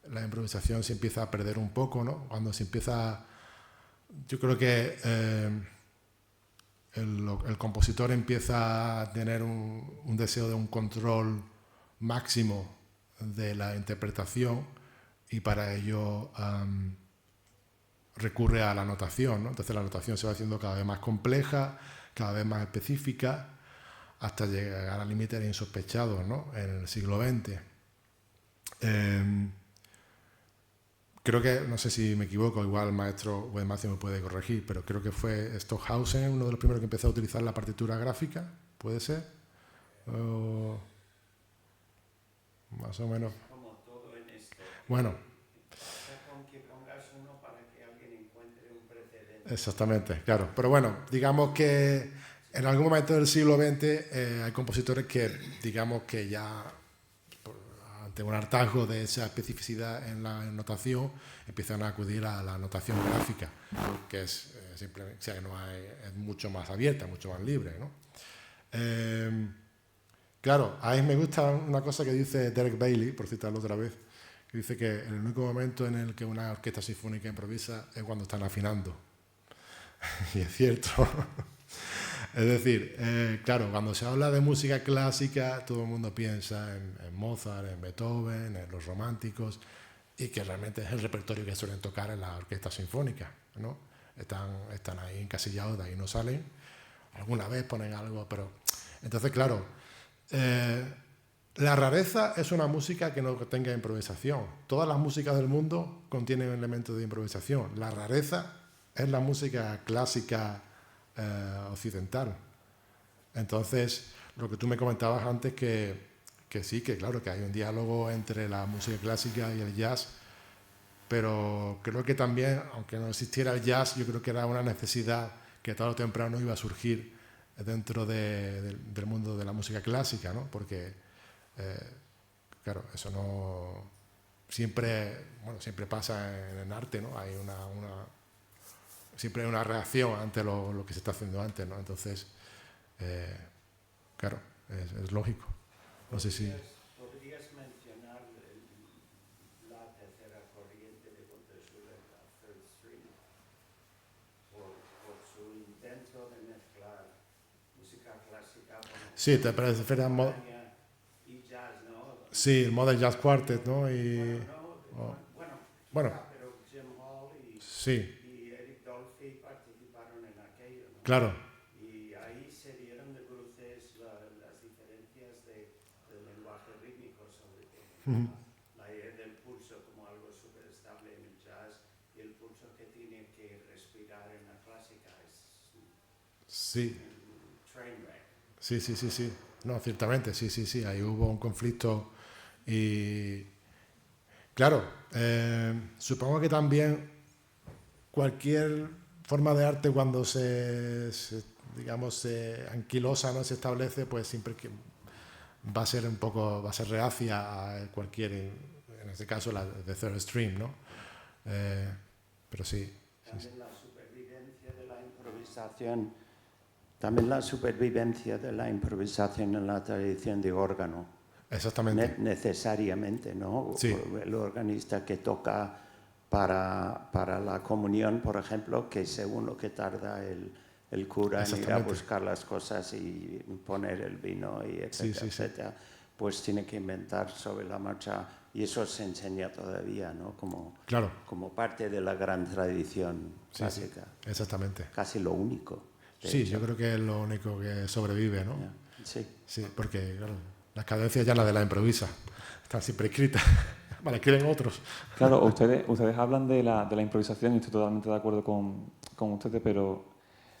Speaker 2: la improvisación se empieza a perder un poco, ¿no? Cuando se empieza... Yo creo que el compositor empieza a tener un deseo de un control máximo de la interpretación y para ello recurre a la notación, ¿no? Entonces la notación se va haciendo cada vez más compleja, cada vez más específica, hasta llegar al límite de insospechados, ¿no? En el siglo XX. Creo que, no sé si me equivoco, igual el maestro Wedemácio me puede corregir, pero creo que fue Stockhausen uno de los primeros que empezó a utilizar la partitura gráfica, ¿puede ser? Más o menos.
Speaker 6: Como todo en esto.
Speaker 2: Bueno.
Speaker 6: Basta con que pongas uno para que alguien encuentre un precedente.
Speaker 2: Exactamente, claro. Pero bueno, digamos que en algún momento del siglo XX hay compositores que, digamos que ya ante un hartazgo de esa especificidad en la notación, empiezan a acudir a la notación gráfica, que es simplemente, o sea, es mucho más abierta, mucho más libre, ¿no? claro, a mí me gusta una cosa que dice Derek Bailey, por citarlo otra vez, que dice que el único momento en el que una orquesta sinfónica improvisa es cuando están afinando. Y es cierto. Es decir, claro, cuando se habla de música clásica, todo el mundo piensa en Mozart, en Beethoven, en los románticos, y que realmente es el repertorio que suelen tocar en las orquestas sinfónicas, ¿no? Están ahí encasillados, de ahí no salen. Alguna vez ponen algo, pero... Entonces, claro, la rareza es una música que no tenga improvisación. Todas las músicas del mundo contienen elementos de improvisación. La rareza es la música clásica occidental. Entonces, lo que tú me comentabas antes, que sí, que claro, que hay un diálogo entre la música clásica y el jazz, pero creo que también, aunque no existiera el jazz, yo creo que era una necesidad que tarde o temprano iba a surgir dentro del mundo de la música clásica, ¿no? Porque, claro, eso no siempre pasa en el arte, ¿no? Hay siempre hay una reacción ante lo que se está haciendo antes, ¿no? Entonces, claro, es lógico. No sé si...
Speaker 6: ¿Podrías mencionar la tercera corriente de Contesuela, la Third Stream, por su intento de mezclar música clásica con
Speaker 2: Sí, te parece
Speaker 6: y jazz, ¿no?
Speaker 2: sí, el Modern Jazz Quartet, ¿no? Y, bueno,
Speaker 6: Pero Jim Hall
Speaker 2: sí,
Speaker 6: y Eric Dolphy participaron en aquello, ¿no?
Speaker 2: claro,
Speaker 6: Y ahí se dieron de bruces las diferencias del lenguaje rítmico, sobre todo. La idea del pulso como algo súper estable en el jazz y el pulso que tiene que respirar en la clásica es
Speaker 2: sí,
Speaker 6: un train wreck.
Speaker 2: sí. No, ciertamente, sí. Ahí hubo un conflicto y, claro, supongo que también cualquier forma de arte cuando digamos, se anquilosa, ¿no? Se establece, pues siempre que va a ser reacia a cualquier, en este caso la de Third Stream, ¿no? Pero sí.
Speaker 6: También la supervivencia de la improvisación. También la supervivencia de la improvisación en la tradición de órgano.
Speaker 2: Exactamente.
Speaker 6: Necesariamente, ¿no?
Speaker 2: Sí.
Speaker 6: El organista que toca para la comunión, por ejemplo, que según lo que tarda el cura en ir a buscar las cosas y poner el vino y etcétera, etcétera, pues tiene que inventar sobre la marcha, y eso se enseña todavía, ¿no? Como parte de la gran tradición clásica.
Speaker 2: Sí, exactamente.
Speaker 6: Casi lo único.
Speaker 2: Sí, yo creo que es lo único que sobrevive, ¿no?
Speaker 6: Sí.
Speaker 2: Sí, porque claro, las cadencias ya las de la improvisa están siempre escritas, vale, escriben otros.
Speaker 5: Claro, ustedes hablan de la improvisación y estoy totalmente de acuerdo con ustedes, pero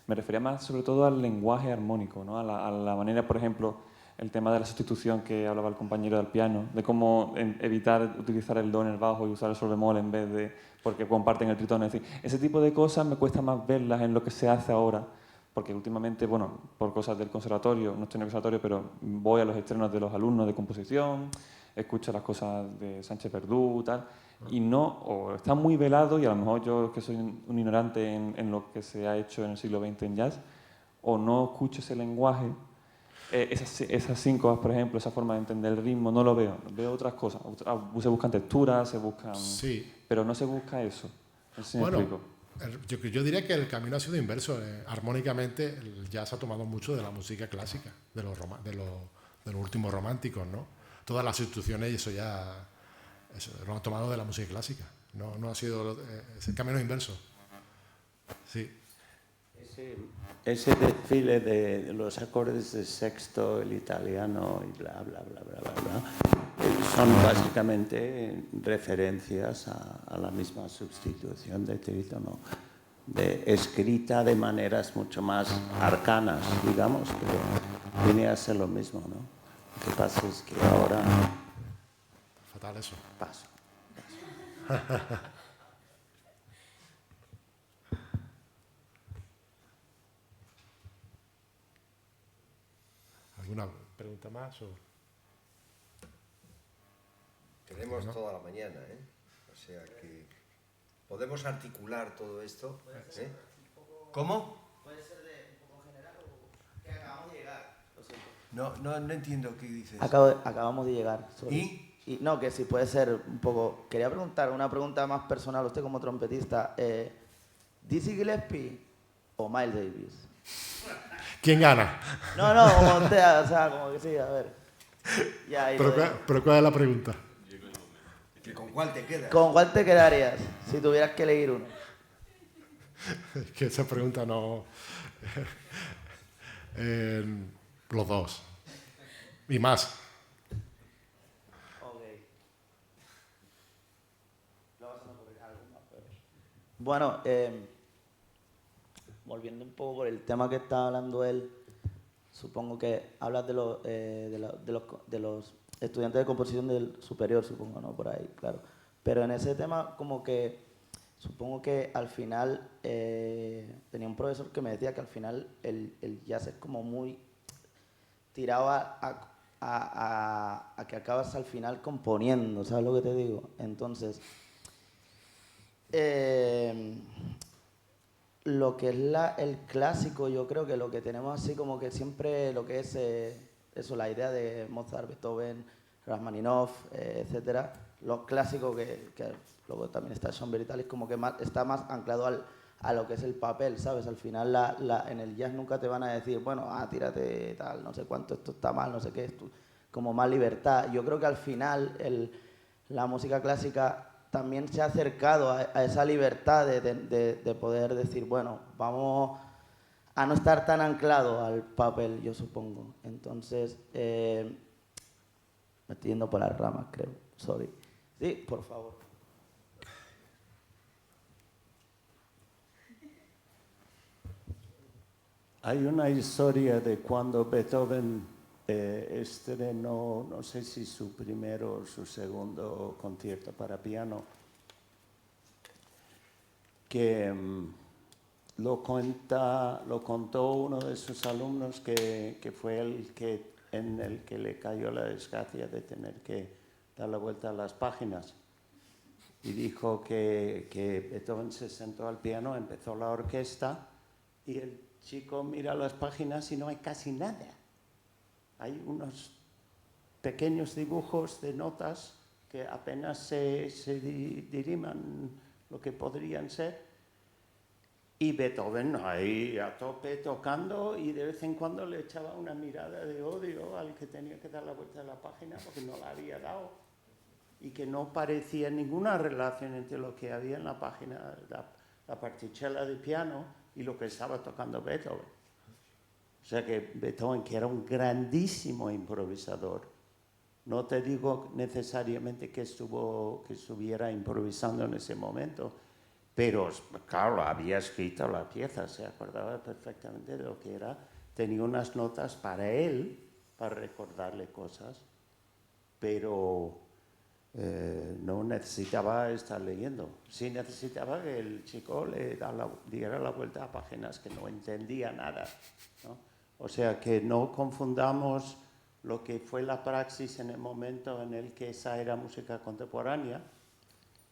Speaker 5: me refería más sobre todo al lenguaje armónico, ¿no? A la manera, por ejemplo, el tema de la sustitución que hablaba el compañero del piano, de cómo evitar utilizar el do en el bajo y usar el sol bemol en vez de, porque comparten el tritono. Es decir, ese tipo de cosas me cuesta más verlas en lo que se hace ahora, porque últimamente, bueno, por cosas del conservatorio, no estoy en el conservatorio, pero voy a los estrenos de los alumnos de composición, escucho las cosas de Sánchez Verdú, tal, y no, o está muy velado, y a lo mejor yo que soy un ignorante en lo que se ha hecho en el siglo XX en jazz, o no escucho ese lenguaje, esas síncopas, por ejemplo, esa forma de entender el ritmo, no lo veo, veo otras cosas. Se buscan texturas, se buscan...
Speaker 2: Sí.
Speaker 5: Pero no se busca eso. No sé si me explico.
Speaker 2: Yo diría que el camino ha sido inverso. Armónicamente, el jazz ha tomado mucho de la música clásica, de los últimos románticos, ¿no? Todas las instituciones, y eso lo han tomado de la música clásica. No ha sido... es el camino inverso. Sí.
Speaker 6: Ese desfile de los acordes de sexto, el italiano y bla, bla, bla, bla, bla, bla, son básicamente referencias a la misma sustitución de trítono, escrita de maneras mucho más arcanas, digamos, pero viene a ser lo mismo, ¿no? Lo que pasa es que ahora...
Speaker 2: Fatal eso.
Speaker 6: Paso.
Speaker 2: ¿Alguna pregunta más?
Speaker 1: Tenemos toda la mañana, ¿eh? O sea que podemos articular todo esto. ¿Eh? ¿Cómo?
Speaker 7: Puede ser un poco general o que acabamos de llegar.
Speaker 1: No entiendo qué dices.
Speaker 7: Acabamos de llegar. Sorry.
Speaker 1: ¿Y?
Speaker 7: No, que si puede ser un poco... Quería preguntar una pregunta más personal, usted como trompetista. ¿Dizzy Gillespie o Miles Davis?
Speaker 2: ¿Quién gana?
Speaker 7: No, como usted, o sea, como que sí, a ver. Ya, ahí lo dejo.
Speaker 2: Pero ¿cuál es la pregunta?
Speaker 1: ¿Con cuál te quedas?
Speaker 7: ¿Con cuál te quedarías si tuvieras que elegir uno?
Speaker 2: Es que esa pregunta no... los dos. Y más.
Speaker 7: Ok. Luego se me ocurrirá algo más, pero... Bueno, volviendo un poco por el tema que estaba hablando él, supongo que hablas de los estudiantes de composición del superior, supongo, ¿no? Por ahí, claro. Pero en ese tema, como que supongo que al final tenía un profesor que me decía que al final el jazz es como muy tirado a que acabas al final componiendo, ¿sabes lo que te digo? Entonces, lo que es el clásico, yo creo que lo que tenemos así como que siempre lo que es eso, la idea de Mozart, Beethoven, Rachmaninoff, etcétera, los clásicos que luego también está Schoenberg y tal, es como que está más anclado a lo que es el papel, ¿sabes? Al final en el jazz nunca te van a decir, bueno, tírate tal, no sé cuánto, esto está mal, no sé qué, esto, como más libertad. Yo creo que al final la música clásica también se ha acercado a esa libertad de poder decir, bueno, vamos a no estar tan anclado al papel, yo supongo. Entonces, me estoy yendo por las ramas, creo. Sorry. Sí, por favor.
Speaker 6: Hay una historia de cuando Beethoven estrenó, no sé si su primero o su segundo concierto para piano, que lo contó uno de sus alumnos que fue en el que le cayó la desgracia de tener que dar la vuelta a las páginas. Y dijo que Beethoven se sentó al piano, empezó la orquesta y el chico mira las páginas y no hay casi nada. Hay unos pequeños dibujos de notas que apenas se diriman lo que podrían ser. Y Beethoven ahí a tope tocando y de vez en cuando le echaba una mirada de odio al que tenía que dar la vuelta a la página porque no la había dado. Y que no parecía ninguna relación entre lo que había en la página, la particella de piano y lo que estaba tocando Beethoven. O sea que Beethoven, que era un grandísimo improvisador, no te digo necesariamente que estuviera improvisando en ese momento, pero claro, había escrito la pieza, se acordaba perfectamente de lo que era, tenía unas notas para él, para recordarle cosas, pero no necesitaba estar leyendo. Sí necesitaba que el chico le diera la vuelta a páginas que no entendía nada, ¿no? O sea que no confundamos lo que fue la praxis en el momento en el que esa era música contemporánea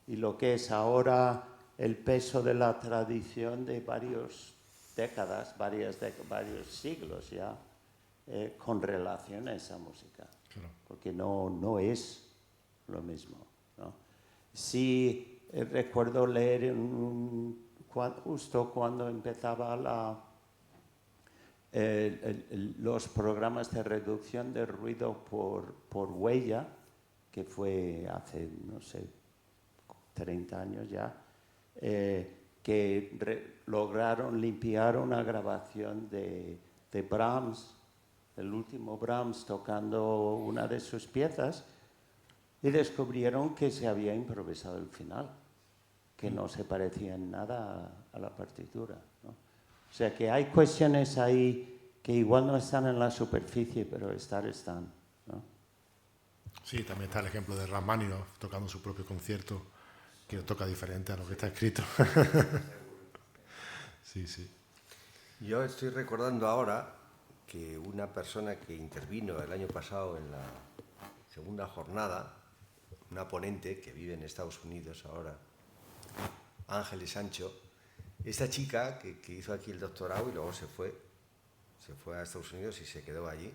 Speaker 6: y lo que es ahora el peso de la tradición de varias décadas, varios siglos ya, con relación a esa música. Claro. Porque no es lo mismo, ¿no? Sí, recuerdo leer justo cuando empezaba los programas de reducción de ruido por huella, que fue hace, no sé, 30 años ya, que lograron limpiar una grabación de Brahms, el último Brahms tocando una de sus piezas, y descubrieron que se había improvisado el final, que no se parecía en nada a la partitura, ¿no? O sea que hay cuestiones ahí que igual no están en la superficie, pero están, ¿no?
Speaker 2: Sí, también está el ejemplo de Rachmaninoff tocando su propio concierto, que toca diferente a lo que está escrito. Sí, sí.
Speaker 1: Yo estoy recordando ahora que una persona que intervino el año pasado en la segunda jornada, una ponente que vive en Estados Unidos ahora, Ángeles Sancho, esta chica que hizo aquí el doctorado y luego se fue a Estados Unidos y se quedó allí,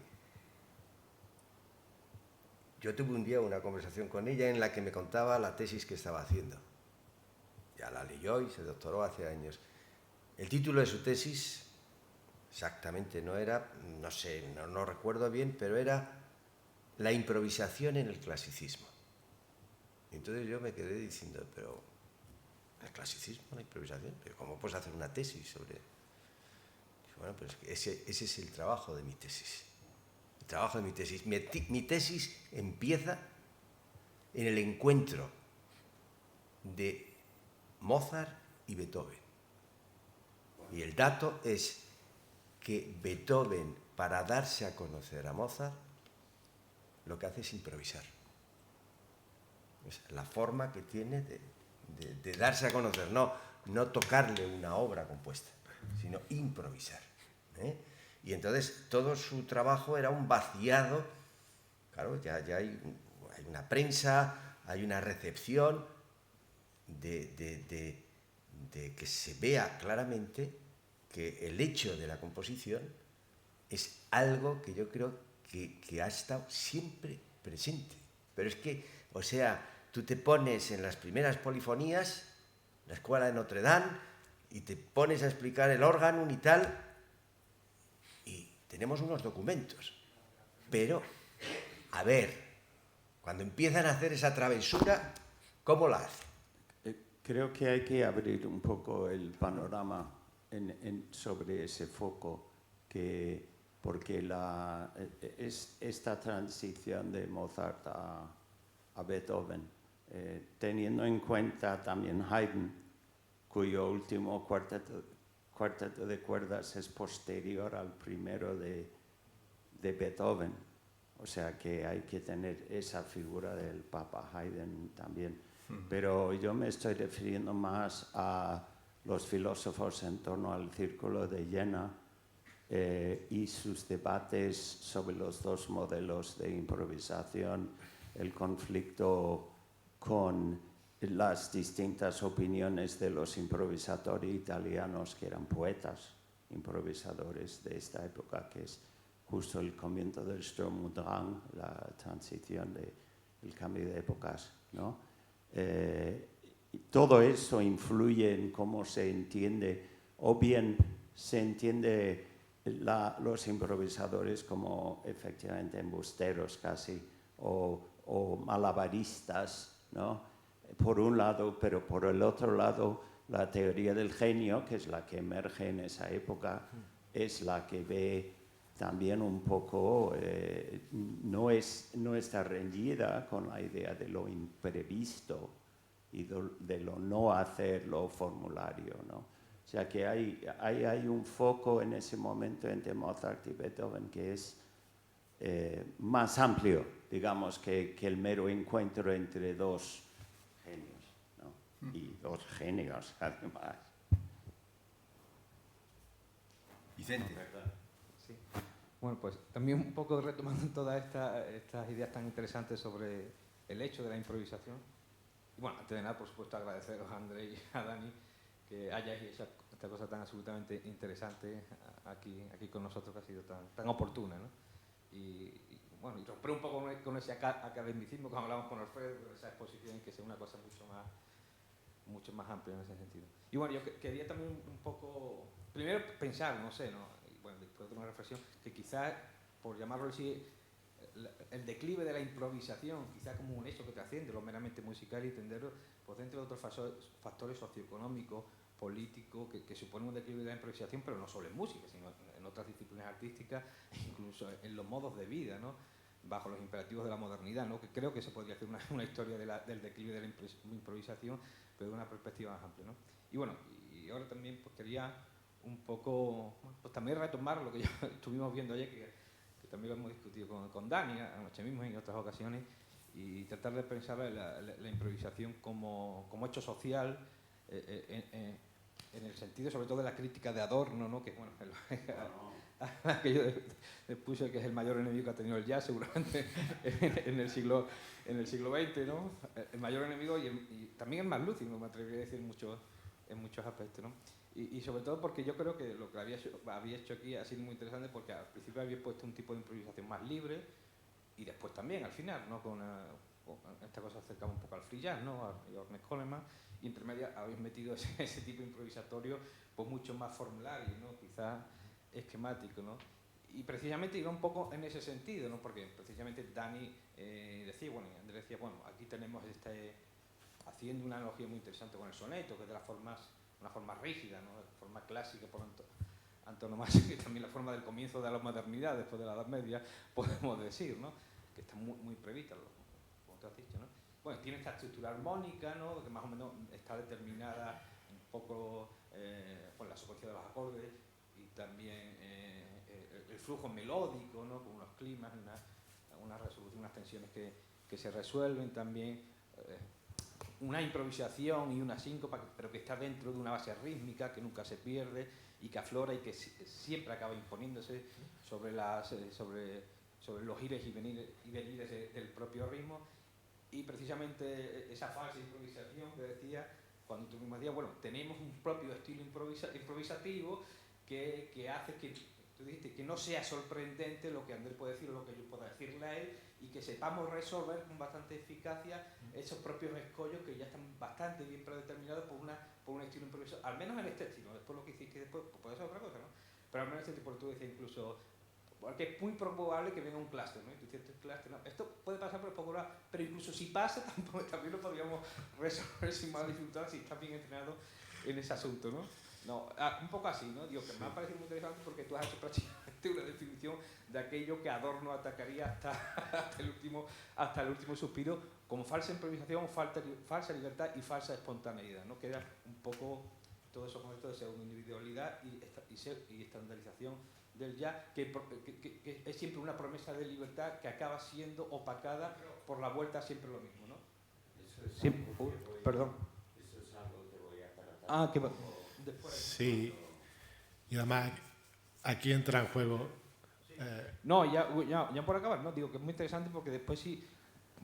Speaker 1: yo tuve un día una conversación con ella en la que me contaba la tesis que estaba haciendo. Ya la leyó y se doctoró hace años. El título de su tesis exactamente no era, no sé, no recuerdo bien, pero era La improvisación en el clasicismo. Y entonces yo me quedé diciendo, pero ¿el clasicismo, la improvisación? ¿Pero cómo puedes hacer una tesis sobre...? Bueno, pues ese es el trabajo de mi tesis. El trabajo de mi tesis. Mi tesis empieza en el encuentro de Mozart y Beethoven. Y el dato es que Beethoven, para darse a conocer a Mozart, lo que hace es improvisar. Es la forma que tiene de darse a conocer, no tocarle una obra compuesta, sino improvisar. Y entonces todo su trabajo era un vaciado. Claro, ya hay una prensa, hay una recepción de que se vea claramente que el hecho de la composición es algo que yo creo que ha estado siempre presente. Pero es que, o sea, tú te pones en las primeras polifonías, la escuela de Notre Dame, y te pones a explicar el órgano y tal, y tenemos unos documentos. Pero, a ver, cuando empiezan a hacer esa travesura, ¿cómo la hacen?
Speaker 6: Creo que hay que abrir un poco el panorama sobre ese foco, porque esta transición de Mozart a Beethoven, teniendo en cuenta también Haydn, cuyo último cuarteto de cuerdas es posterior al primero de Beethoven. O sea que hay que tener esa figura del Papa Haydn también. Pero yo me estoy refiriendo más a los filósofos en torno al Círculo de Jena y sus debates sobre los dos modelos de improvisación, el conflicto con las distintas opiniones de los improvisatori italianos, que eran poetas improvisadores de esta época, que es justo el comienzo del Sturm und Drang, la transición el cambio de épocas, ¿no? Todo eso influye en cómo se entiende, o bien se entiende los improvisadores como efectivamente embusteros casi, o malabaristas, ¿no? Por un lado, pero por el otro lado, la teoría del genio, que es la que emerge en esa época, es la que ve también un poco, no está reñida con la idea de lo imprevisto y de lo no hacerlo formulario, ¿no? O sea que hay un foco en ese momento entre Mozart y Beethoven que es más amplio, digamos, que el mero encuentro entre dos genios, ¿no? Y dos genios, además.
Speaker 1: Vicente.
Speaker 3: Sí. Bueno, pues también un poco retomando todas estas ideas tan interesantes sobre el hecho de la improvisación. Y bueno, antes de nada, por supuesto, agradeceros a André y a Dani que hayáis hecho esta cosa tan absolutamente interesante aquí con nosotros, que ha sido tan oportuna, ¿no? Y bueno, y romper un poco con ese academicismo que hablamos con Alfredo, con esa exposición, que sea una cosa mucho más amplia en ese sentido. Y bueno, yo quería también un poco, primero pensar, no sé, ¿no? Y bueno, después de una reflexión, que quizás, por llamarlo así, el declive de la improvisación, quizás como un hecho que trasciende lo meramente musical y entenderlo, pues dentro de otros factores socioeconómicos, políticos, que suponen un declive de la improvisación, pero no solo en música, sino en otras disciplinas artísticas, incluso en los modos de vida, ¿no? Bajo los imperativos de la modernidad, ¿no? Que creo que se podría hacer una historia del declive de la improvisación, pero de una perspectiva más amplia, ¿no? Y bueno, y ahora también pues quería un poco, pues también retomar lo que ya estuvimos viendo ayer, que también lo hemos discutido con Dani anoche mismo y en otras ocasiones, y tratar de pensar la improvisación como hecho social, en el sentido sobre todo de la crítica de Adorno, ¿no? Que bueno, que yo puse que es el mayor enemigo que ha tenido el jazz seguramente en el siglo XX, ¿no? El mayor enemigo y también el más lúcido, me atrevería a decir en muchos aspectos, ¿no? Y sobre todo porque yo creo que lo que había hecho aquí ha sido muy interesante, porque al principio había puesto un tipo de improvisación más libre, y después también al final, ¿no? Con esta cosa acercaba un poco al free jazz, ¿no? A Ernest Coleman, y entre medias habéis metido ese tipo improvisatorio pues mucho más formulario, ¿no? Quizás esquemático, ¿no? Y precisamente iba un poco en ese sentido, ¿no? Porque precisamente Dani decía, bueno, y Andrés decía, bueno, aquí tenemos haciendo una analogía muy interesante con el soneto, que es de una forma rígida, ¿no? La forma clásica por antonomasia, que también la forma del comienzo de la modernidad, después de la Edad Media, podemos decir, ¿no? Que está muy prevista, como te has dicho, ¿no? Bueno, tiene esta estructura armónica, ¿no? Que más o menos está determinada un poco por la secuencia de los acordes y también el flujo melódico, ¿no? Con unos climas, una resolución, unas tensiones que se resuelven también, una improvisación y una síncopa, pero que está dentro de una base rítmica que nunca se pierde y que aflora y que siempre acaba imponiéndose sobre los ires y venires del propio ritmo. Y precisamente esa falsa improvisación que decía, cuando tú mismo decías, bueno, tenemos un propio estilo improvisativo que hace que, tú dijiste, que no sea sorprendente lo que Andrés puede decir o lo que yo pueda decirle a él, y que sepamos resolver con bastante eficacia esos propios escollos que ya están bastante bien predeterminados por un estilo improvisado, al menos en este estilo. Después lo que hiciste después pues puede ser otra cosa, ¿no? Pero al menos este tipo, tú decías incluso, porque es muy probable que venga un clúster, ¿no? Y tú dices, este clúster, no, esto puede pasar por el popular, pero incluso si pasa, también lo podríamos resolver sin más dificultad si estás bien entrenado en ese asunto, ¿no? No, un poco así, ¿no? Digo, que me ha parecido muy interesante porque tú has hecho prácticamente una definición de aquello que Adorno atacaría hasta el último suspiro, como falsa improvisación, falsa libertad y falsa espontaneidad, ¿no? Que era un poco todo eso concepto de pseudo-individualidad y estandarización del jazz, que es siempre una promesa de libertad que acaba siendo opacada por la vuelta a siempre lo mismo, ¿no? Perdón.
Speaker 6: Eso es algo que voy a tratar.
Speaker 3: Que
Speaker 2: Sí, y además aquí entra en juego...
Speaker 3: No, ya por acabar, ¿no? Digo que es muy interesante porque después sí,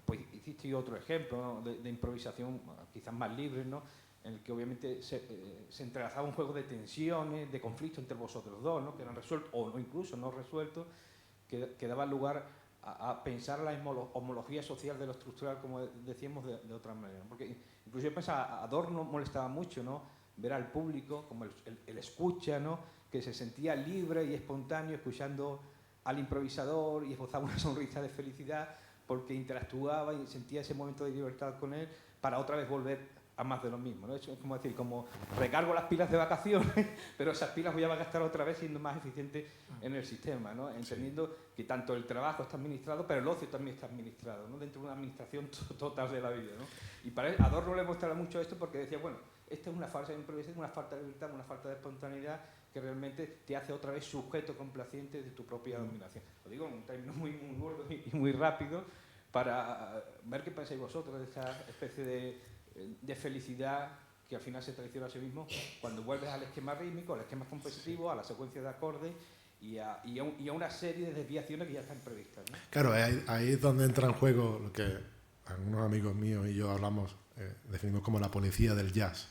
Speaker 3: pues hiciste otro ejemplo, ¿no? de improvisación quizás más libre, ¿no? En el que obviamente se entrelazaba un juego de tensiones, de conflictos entre vosotros dos, ¿no? Que eran resueltos o no, incluso no resueltos, que daban lugar a pensar la homología social de lo estructural, como decíamos, de otra manera. Porque incluso yo pensaba, a Adorno molestaba mucho, ¿no? Ver al público como el escucha, ¿no? Que se sentía libre y espontáneo escuchando al improvisador y esbozaba una sonrisa de felicidad porque interactuaba y sentía ese momento de libertad con él para otra vez volver a más de lo mismo, ¿no? Eso es como decir, como recargo las pilas de vacaciones, pero esas pilas voy a gastar otra vez siendo más eficiente en el sistema, ¿no? Entendiendo que tanto el trabajo está administrado, pero el ocio también está administrado, ¿no? Dentro de una administración total de la vida, ¿no? Y para él, Adorno le mostraba mucho esto porque decía, bueno, esta es una falsa improvisación, una falta de libertad, una falta de espontaneidad que realmente te hace otra vez sujeto complaciente de tu propia dominación. Lo digo en un término muy gordo y muy rápido para ver qué pensáis vosotros de esta especie de felicidad que al final se traiciona a sí mismo cuando vuelves al esquema rítmico, al esquema compositivo, a la secuencia de acordes y a una serie de desviaciones que ya están previstas, ¿no?
Speaker 2: Claro, ahí es donde entra en juego lo que algunos amigos míos y yo hablamos, definimos como la policía del jazz,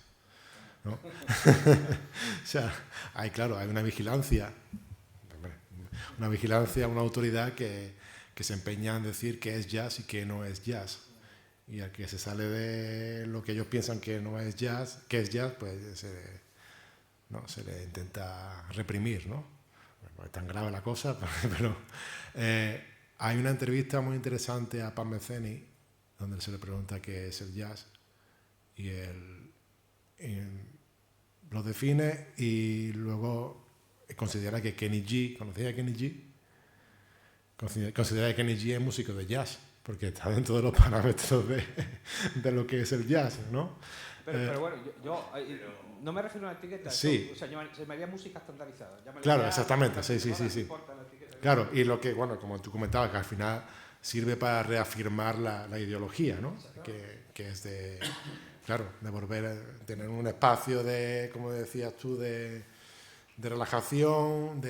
Speaker 2: ¿no? O sea, hay una vigilancia, una autoridad que se empeña en decir qué es jazz y qué no es jazz. Y al que se sale de lo que ellos piensan que no es jazz, que es jazz, pues se le intenta reprimir, ¿no? No es tan grave la cosa, pero hay una entrevista muy interesante a Pat Metheny donde se le pregunta qué es el jazz y él lo define y luego considera que Kenny G, ¿conocéis a Kenny G? Considera que Kenny G es músico de jazz, porque está dentro de los parámetros de lo que es el jazz, ¿no?
Speaker 3: Pero bueno, yo no me refiero a una etiqueta,
Speaker 2: sí.
Speaker 3: O sea, se llamaría música estandarizada.
Speaker 2: Claro, exactamente, sí. Claro, y lo que, bueno, como tú comentabas, que al final sirve para reafirmar la ideología, ¿no? Que es de volver a tener un espacio de, como decías tú, de relajación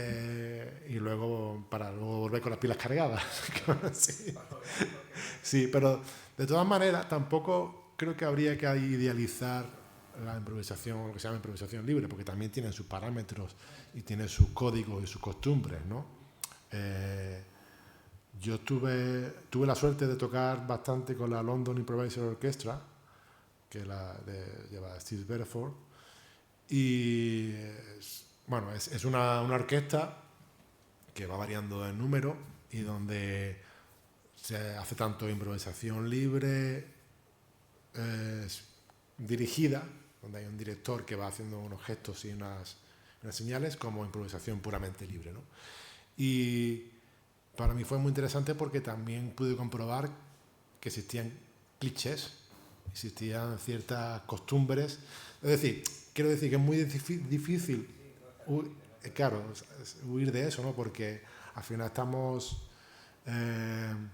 Speaker 2: y luego para luego volver con las pilas cargadas. Sí, pero de todas maneras tampoco creo que habría que idealizar la improvisación, lo que se llama improvisación libre, porque también tiene sus parámetros y tiene sus códigos y sus costumbres, ¿no? Yo tuve la suerte de tocar bastante con la London Improviser Orchestra, que lleva Steve Bedford, y es una orquesta que va variando en número y donde se hace tanto improvisación libre, dirigida, donde hay un director que va haciendo unos gestos y unas señales, como improvisación puramente libre, ¿no? Y para mí fue muy interesante porque también pude comprobar que existían clichés, existían ciertas costumbres. Es decir, quiero decir que es muy difícil huir de eso, ¿no? Porque al final estamos... el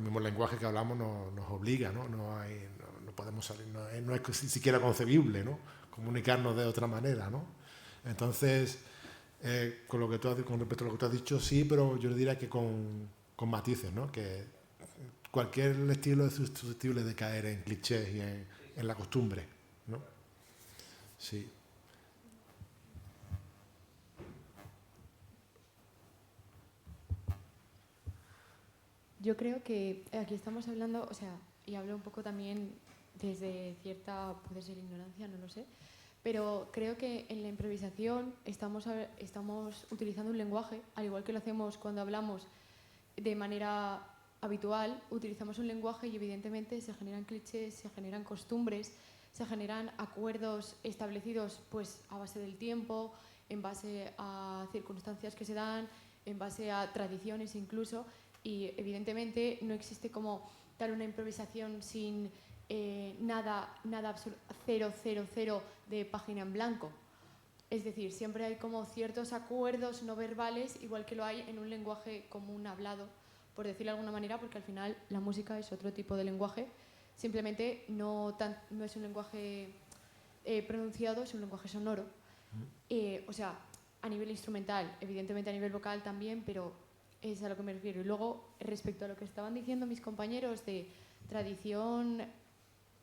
Speaker 2: mismo lenguaje que hablamos nos obliga, ¿no? No podemos salir, no es siquiera concebible, ¿no? Comunicarnos de otra manera, ¿no? Entonces, con respecto a lo que tú has dicho, sí, pero yo le diría que con matices, ¿no? Que cualquier estilo es susceptible de caer en clichés y en la costumbre, ¿no? Sí.
Speaker 8: Yo creo que aquí estamos hablando, o sea, y hablo un poco también desde cierta, puede ser ignorancia, no lo sé, pero creo que en la improvisación estamos utilizando un lenguaje, al igual que lo hacemos cuando hablamos de manera habitual, utilizamos un lenguaje y evidentemente se generan clichés, se generan costumbres, se generan acuerdos establecidos pues a base del tiempo, en base a circunstancias que se dan, en base a tradiciones incluso, y evidentemente no existe como tal una improvisación sin nada 000 de página en blanco. Es decir, siempre hay como ciertos acuerdos no verbales, igual que lo hay en un lenguaje común hablado, por decirlo de alguna manera, porque al final la música es otro tipo de lenguaje, simplemente no es un lenguaje pronunciado, es un lenguaje sonoro. O sea, a nivel instrumental, evidentemente a nivel vocal también, pero es a lo que me refiero. Y luego, respecto a lo que estaban diciendo mis compañeros de tradición,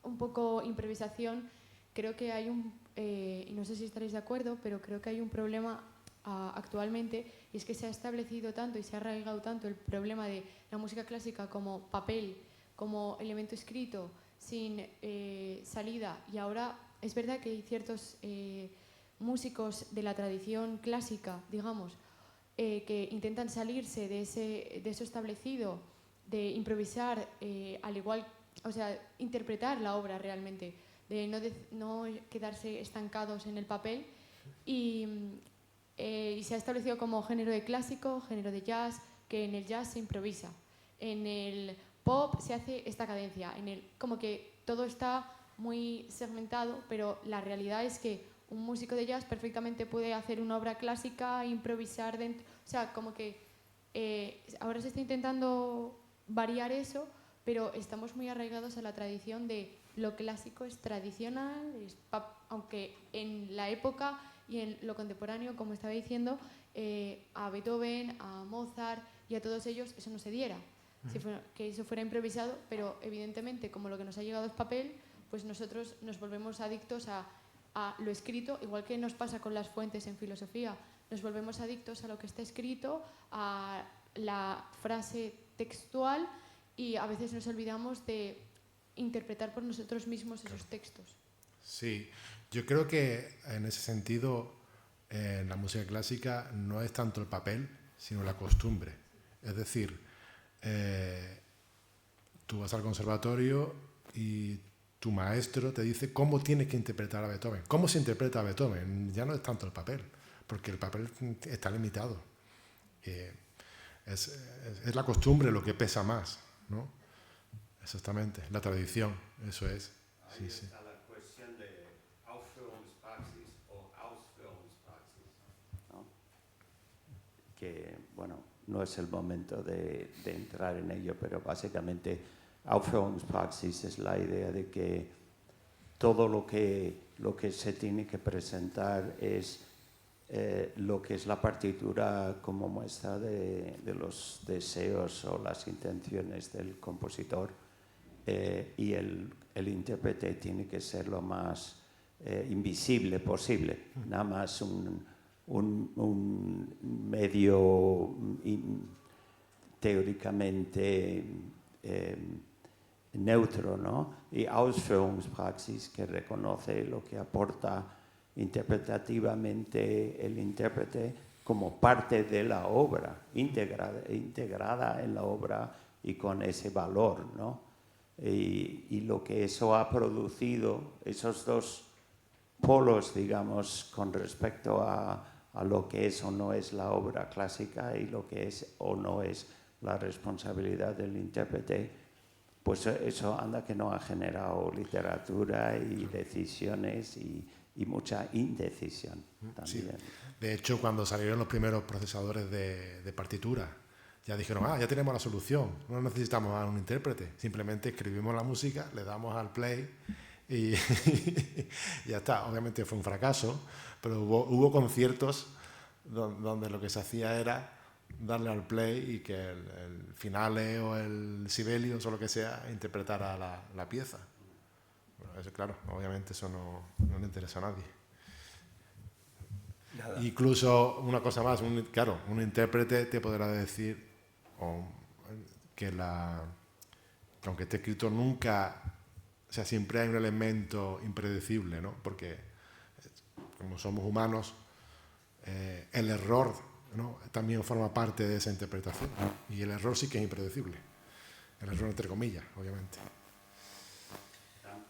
Speaker 8: un poco improvisación, creo que hay y no sé si estaréis de acuerdo, pero creo que hay un problema actualmente, y es que se ha establecido tanto y se ha arraigado tanto el problema de la música clásica como papel, como elemento escrito, sin salida, y ahora es verdad que hay ciertos músicos de la tradición clásica, digamos, que intentan salirse de eso establecido, de improvisar al igual, o sea, interpretar la obra realmente, de no quedarse estancados en el papel, y se ha establecido como género de clásico, género de jazz, que en el jazz se improvisa, en el pop se hace esta cadencia, como que todo está muy segmentado, pero la realidad es que un músico de jazz perfectamente puede hacer una obra clásica, improvisar dentro, o sea, como que ahora se está intentando variar eso, pero estamos muy arraigados a la tradición de lo clásico es tradicional, aunque en la época y en lo contemporáneo, como estaba diciendo, a Beethoven, a Mozart y a todos ellos eso no se diera, que eso fuera improvisado, pero evidentemente como lo que nos ha llegado es papel, pues nosotros nos volvemos adictos a lo escrito, igual que nos pasa con las fuentes en filosofía, nos volvemos adictos a lo que está escrito, a la frase textual, y a veces nos olvidamos de interpretar por nosotros mismos esos textos.
Speaker 2: Sí, yo creo que en ese sentido en la música clásica no es tanto el papel, sino la costumbre. Es decir, tú vas al conservatorio y tu maestro te dice cómo tienes que interpretar a Beethoven. ¿Cómo se interpreta a Beethoven? Ya no es tanto el papel, porque el papel está limitado. Es la costumbre lo que pesa más, ¿no? Exactamente, la tradición, eso es.
Speaker 6: Ahí está la cuestión de Aufführungspraxis o Ausführungspraxis, ¿no? Que, bueno, no es el momento de entrar en ello, pero básicamente Aufführungspraxis es la idea de que todo lo que se tiene que presentar es lo que es la partitura como muestra de los deseos o las intenciones del compositor, y el intérprete tiene que ser lo más invisible posible, nada más un medio teóricamente neutro, ¿no? Y Ausführungspraxis, que reconoce lo que aporta interpretativamente el intérprete como parte de la obra, integrada en la obra y con ese valor, ¿no? Y lo que eso ha producido, esos dos polos, digamos, con respecto a lo que es o no es la obra clásica y lo que es o no es la responsabilidad del intérprete, pues eso anda que no ha generado literatura y decisiones y mucha indecisión también.
Speaker 2: Sí. De hecho, cuando salieron los primeros procesadores de partitura, ya dijeron, ya tenemos la solución, no necesitamos a un intérprete, simplemente escribimos la música, le damos al play y ya está. Obviamente fue un fracaso, pero hubo conciertos donde lo que se hacía era darle al play y que el finale o el Sibelius o lo que sea interpretara la pieza. Bueno, eso, claro, obviamente eso no le interesa a nadie. Nada. Incluso una cosa más, un intérprete te podrá decir que aunque esté escrito nunca, o sea, siempre hay un elemento impredecible, ¿no? Porque como somos humanos, el error, ¿no?, también forma parte de esa interpretación. Y el error sí que es impredecible. El error entre comillas, obviamente.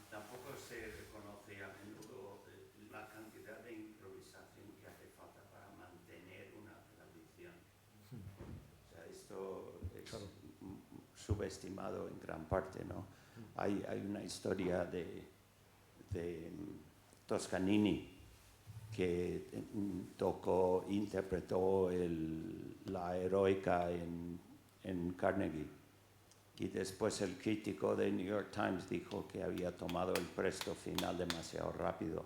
Speaker 6: Tampoco se reconoce a menudo la cantidad de improvisación que hace falta para mantener una tradición. O sea, esto es subestimado en gran parte, ¿no? Hay una historia de Toscanini, que interpretó la heroica en Carnegie. Y después el crítico de New York Times dijo que había tomado el presto final demasiado rápido.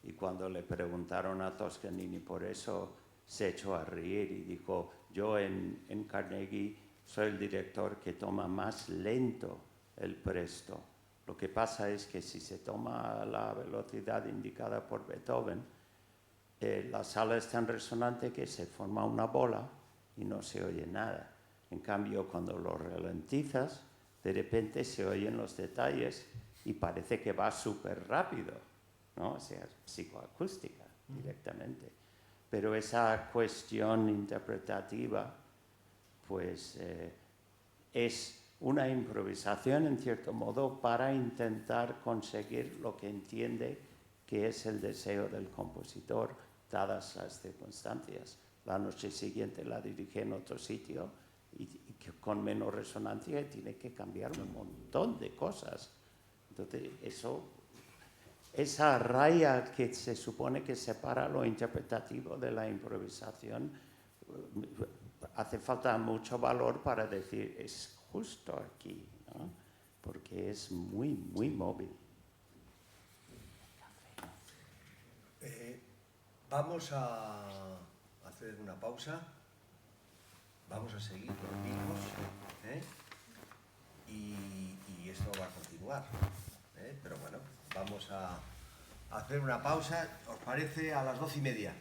Speaker 6: Y cuando le preguntaron a Toscanini por eso, se echó a reír y dijo, yo en Carnegie soy el director que toma más lento el presto. Lo que pasa es que si se toma a la velocidad indicada por Beethoven, la sala es tan resonante que se forma una bola y no se oye nada. En cambio, cuando lo ralentizas, de repente se oyen los detalles y parece que va súper rápido, ¿no? O sea, psicoacústica directamente. Pero esa cuestión interpretativa, pues, es una improvisación, en cierto modo, para intentar conseguir lo que entiende que es el deseo del compositor, dadas las circunstancias. La noche siguiente la dirige en otro sitio y con menos resonancia tiene que cambiar un montón de cosas. Entonces, esa raya que se supone que separa lo interpretativo de la improvisación, hace falta mucho valor para decir, es justo aquí, ¿no? Porque es muy, muy móvil.
Speaker 1: Vamos a hacer una pausa, vamos a seguir los ritmos, y esto va a continuar, pero bueno, vamos a hacer una pausa, ¿os parece? A las 12:30,